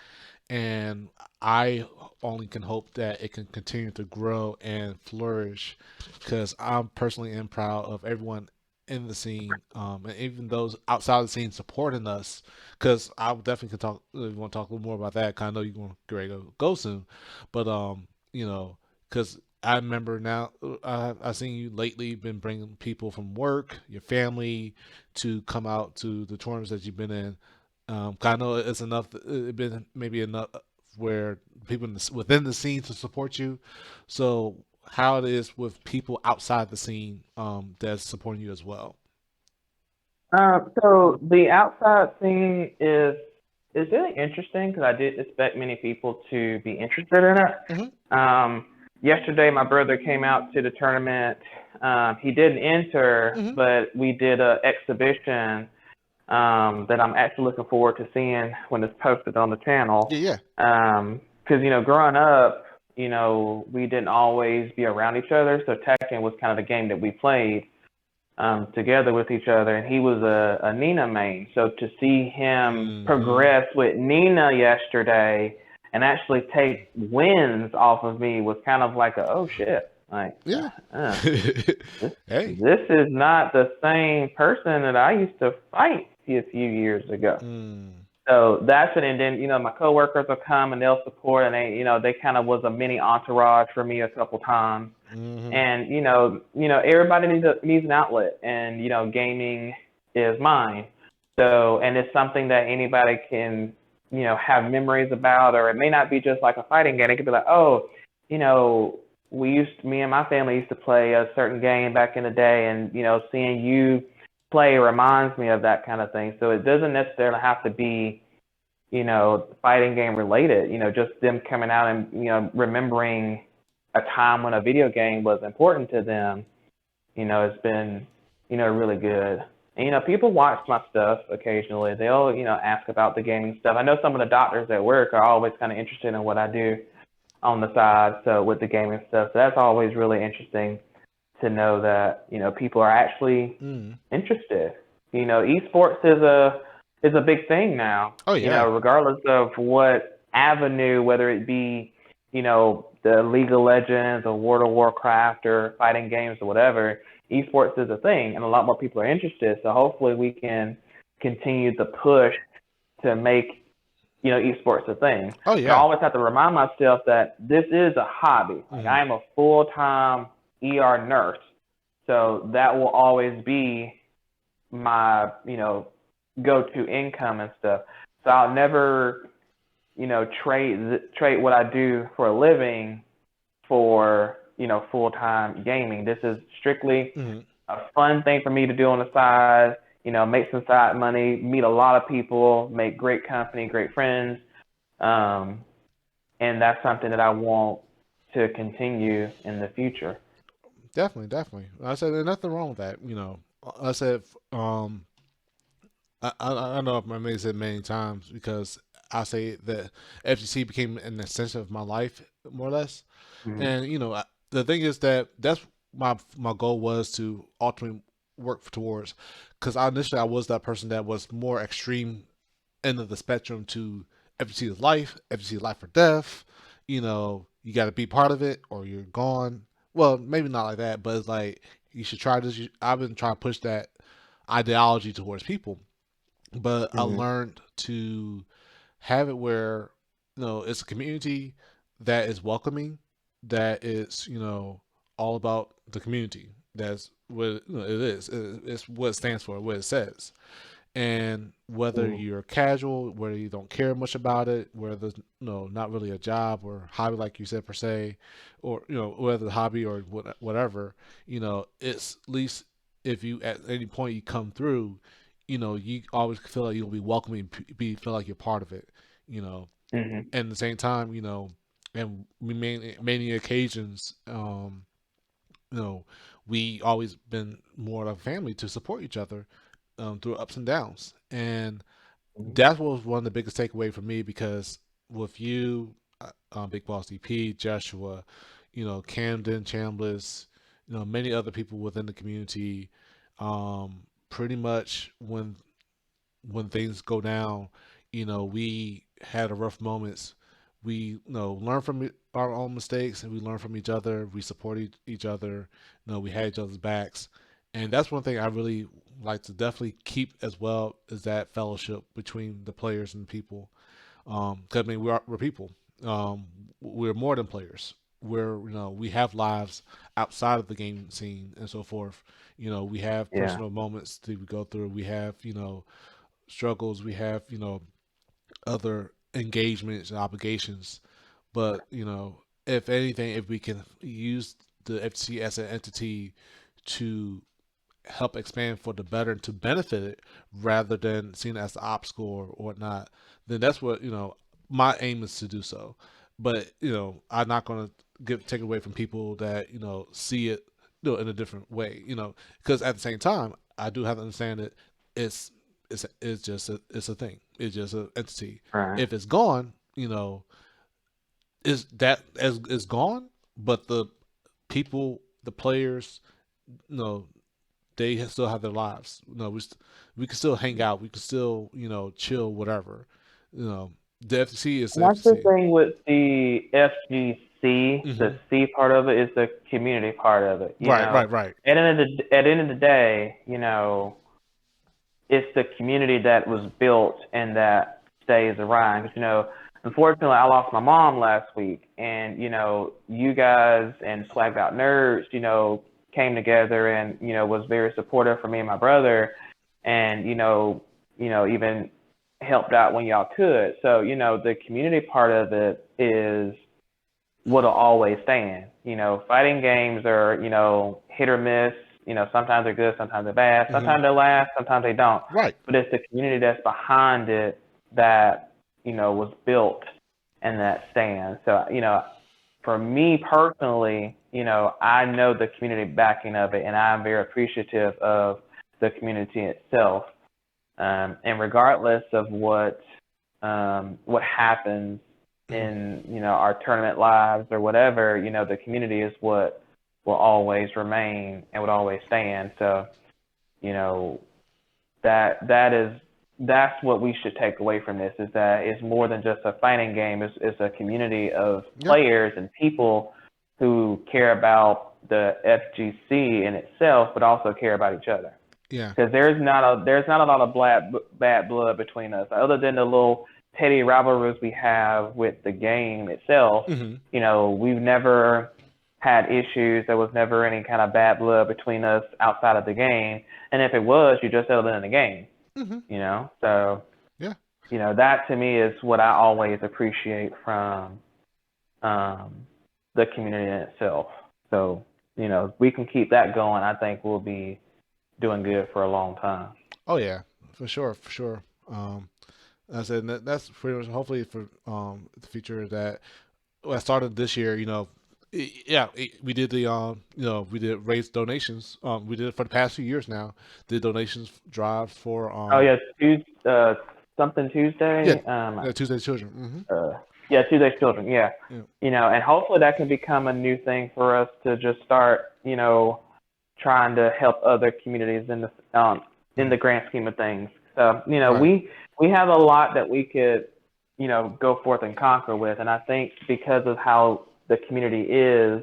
and I only can hope that it can continue to grow and flourish, because I'm personally am proud of everyone in the scene, and even those outside the scene supporting us. Because I definitely can talk. You want to talk a little more about that? Cause I know you're going to get ready to go soon, but because I remember now, I've seen you lately been bringing people from work, your family, to come out to the tournaments that you've been in. I know it's enough. It's been maybe enough where people within the scene to support you. So how it is with people outside the scene that's supporting you as well. So the outside scene is really interesting because I did expect many people to be interested in Mm-hmm. it. Yesterday, my brother came out to the tournament. He didn't enter, Mm-hmm. but we did a exhibition that I'm actually looking forward to seeing when it's posted on the channel. Yeah. Because growing up, we didn't always be around each other, so Tekken was kind of the game that we played together with each other, and he was a Nina main. So to see him progress with Nina yesterday and actually take wins off of me was kind of like oh shit, like Yeah. Hey. this is not the same person that I used to fight a few years ago. So that's it. And then, my coworkers will come and they'll support, and they kind of was a mini entourage for me a couple times. Mm-hmm. And everybody needs an outlet, and gaming is mine. So, and it's something that anybody can have memories about, or it may not be just like a fighting game. It could be like, oh, me and my family used to play a certain game back in the day, and seeing you play reminds me of that kind of thing. So it doesn't necessarily have to be fighting game related. Just them coming out and remembering a time when a video game was important to them. It's been really good. And people watch my stuff occasionally. They'll ask about the gaming stuff. I know some of the doctors at work are always kind of interested in what I do on the side, so with the gaming stuff. So that's always really interesting to know that people are actually interested. Esports is a big thing now. Oh yeah. Regardless of what avenue, whether it be the League of Legends or World of Warcraft or fighting games or whatever, esports is a thing, and a lot more people are interested. So hopefully we can continue the push to make esports a thing. Oh yeah. I always have to remind myself that this is a hobby. Like, I am a full-time ER nurse, so that will always be my go-to income and stuff. So I'll never trade what I do for a living for full-time gaming. This is strictly a fun thing for me to do on the side. Make some side money, meet a lot of people, make great company, great friends, and that's something that I want to continue in the future. Definitely. I said there's nothing wrong with that. I said I know I may have said many times because I say that FGC became an extension of my life more or less. And the thing is that's my goal was to ultimately work towards, because initially I was that person that was more extreme end of the spectrum to FGC is life, FGC is life or death. You got to be part of it or you're gone. Well, maybe not like that, but it's like you should try this. I've been trying to push that ideology towards people, but I learned to have it where it's a community that is welcoming, that is all about the community. That's what it is. It's what it stands for, what it says. And whether you're casual, whether you don't care much about it, whether there's not really a job or hobby like you said per se, or whether the hobby or whatever, it's at least if you at any point you come through, you always feel like you'll be welcoming, feel like you're part of it, and at the same time, and many occasions, we always been more of a family to support each other through ups and downs, and that was one of the biggest takeaway for me, because with you, Big Boss DP, Joshua, Camden, Chambliss, many other people within the community, pretty much when things go down, we had a rough moments. We learn from our own mistakes, and we learn from each other. We support each other. We had each other's backs, and that's one thing I really like to definitely keep as well, is that fellowship between the players and people. Because I mean, we're people. We're more than players. We have lives outside of the game scene and so forth. We have personal moments that we go through. We have struggles. We have other engagements and obligations. But if anything, if we can use the FTC as an entity to help expand for the better to benefit it rather than seen as the obstacle or whatnot, then that's what my aim is to do so. But I'm not going to take away from people that see it in a different way. Because at the same time, I do have to understand that it's just it's a thing. It's just an entity. Right. If it's gone, is that as is gone, but the people, the players, they still have their lives. We can still hang out. We can still chill, whatever. The FTC is the And that's the FTC. thing with the FGC. Mhm. The C part of it is the community part of it. Right. At the end of the day, it's the community that was built and that stays around. Because, unfortunately, I lost my mom last week, and you guys and Swagged Out Nerds, came together and was very supportive for me and my brother, and even helped out when y'all could. So the community part of it is what'll always stand. Fighting games are hit or miss. Sometimes they're good, sometimes they're bad, sometimes they last, sometimes they don't. Right. But it's the community that's behind it that was built and that stands. So for me personally, I know the community backing of it, and I'm very appreciative of the community itself. And regardless of what happens in our tournament lives or whatever, the community is what will always remain and would always stand. So, that's what we should take away from this, is that it's more than just a fighting game. It's a community of players and people who care about the FGC in itself, but also care about each other. Yeah. Because there's not a lot of bad blood between us, other than the little petty rivalries we have with the game itself. We've never had issues. There was never any kind of bad blood between us outside of the game. And if it was, you just settled it in the game. So that to me is what I always appreciate from the community in itself. So if we can keep that going, I think we'll be doing good for a long time. Oh yeah, for sure. I said that's pretty much hopefully for the future that I started this year. We did we did raise donations. We did it for the past few years now. Did donations drive for something Tuesday. Tuesday's Children. Tuesday's Children. Yeah. And hopefully that can become a new thing for us to just start. Trying to help other communities in the grand scheme of things. So we have a lot that we could go forth and conquer with, and I think because of how the community is,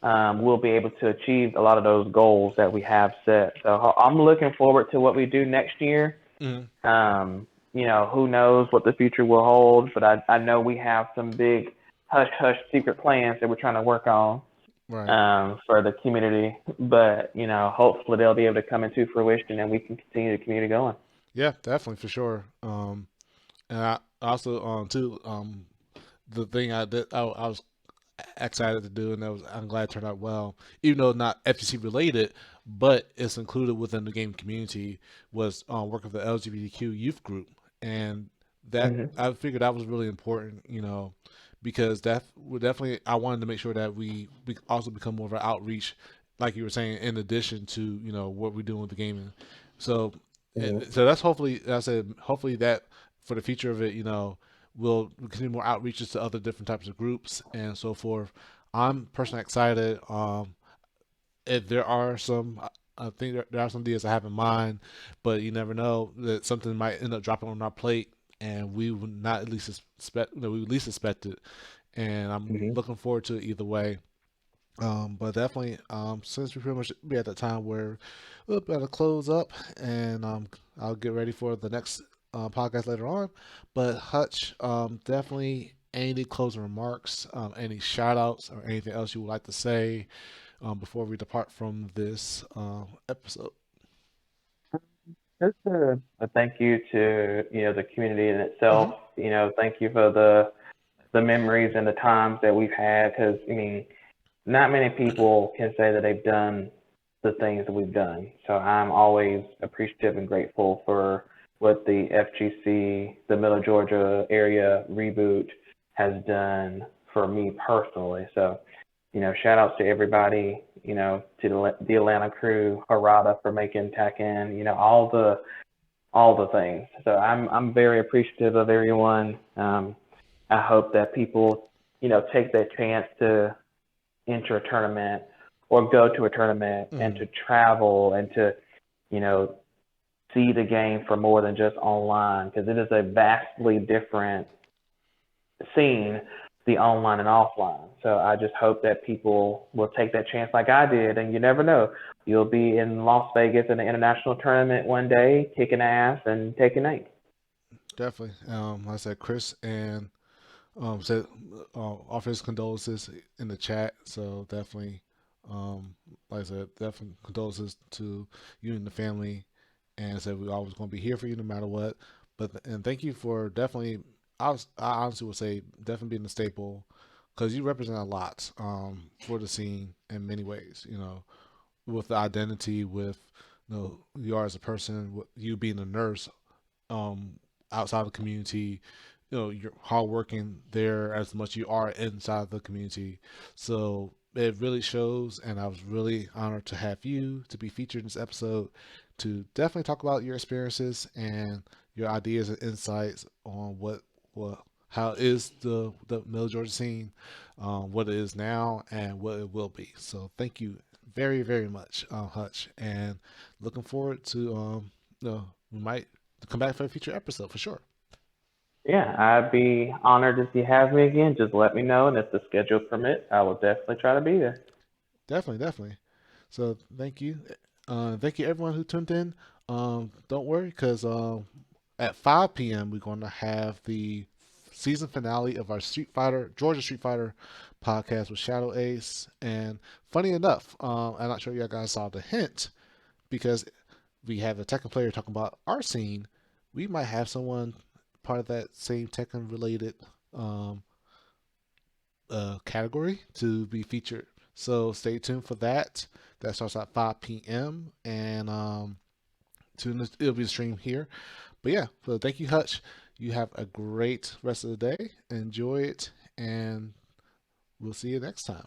we'll be able to achieve a lot of those goals that we have set. So I'm looking forward to what we do next year. Who knows what the future will hold, but I know we have some big hush secret plans that we're trying to work on. Right. For the community, but hopefully they'll be able to come into fruition and we can continue the community going. Yeah, definitely, for sure. And I also the thing I did, I was excited to do, and I'm glad it turned out well, even though not FTC related, but it's included within the game community, was work with the LGBTQ youth group, and that I figured that was really important, because that would definitely, I wanted to make sure that we also become more of an outreach, like you were saying, in addition to what we're doing with the gaming. So so that's hopefully, I said hopefully that for the future of it, we'll continue more outreaches to other different types of groups and so forth. I'm personally excited. If there are some, I think there are some ideas I have in mind, but you never know that something might end up dropping on our plate, and we would not at least expect, we would least expect it, and I'm looking forward to it either way. But definitely, since we pretty much be at that time where we're about to close up, and I'll get ready for the next podcast later on. But Hutch, definitely any closing remarks, any shout outs, or anything else you would like to say before we depart from this episode? Just a thank you to the community in itself. Thank you for the memories and the times that we've had. Because not many people can say that they've done the things that we've done. So I'm always appreciative and grateful for what the FGC, the Middle Georgia area Reboot has done for me personally. So, shout outs to everybody, to the Atlanta crew, Harada for making Tekken, all the things. So I'm very appreciative of everyone. I hope that people, take that chance to enter a tournament or go to a tournament and to travel and to, see the game for more than just online, because it is a vastly different scene, the online and offline. So I just hope that people will take that chance like I did, and you never know. You'll be in Las Vegas in an international tournament one day, kicking ass and taking names. Definitely. Like I said, Chris and said offer his condolences in the chat. So definitely, like I said, definitely condolences to you and the family, and said we're always going to be here for you no matter what. And thank you for definitely. I honestly would say definitely being a staple, because you represent a lot for the scene in many ways. With the identity, with you are as a person, with you being a nurse outside the community, you're hardworking there as much you are inside the community. So it really shows, and I was really honored to have you to be featured in this episode to definitely talk about your experiences and your ideas and insights on how is the Middle Georgia scene, what it is now and what it will be. So thank you very, very much, Hutch, and looking forward to we might come back for a future episode for sure. Yeah, I'd be honored if you have me again. Just let me know, and if the schedule permits, I will definitely try to be there. Definitely. So thank you. Thank you everyone who tuned in. Don't worry, because at 5 p.m. we're going to have the season finale of our Georgia Street Fighter podcast with Shadow Ace. And funny enough, I'm not sure you guys saw the hint, because we have a Tekken player talking about our scene. We might have someone part of that same Tekken related category to be featured. So stay tuned for that. That starts at 5 p.m. and it'll be the stream here. But yeah, so thank you, Hutch. You have a great rest of the day. Enjoy it, and we'll see you next time.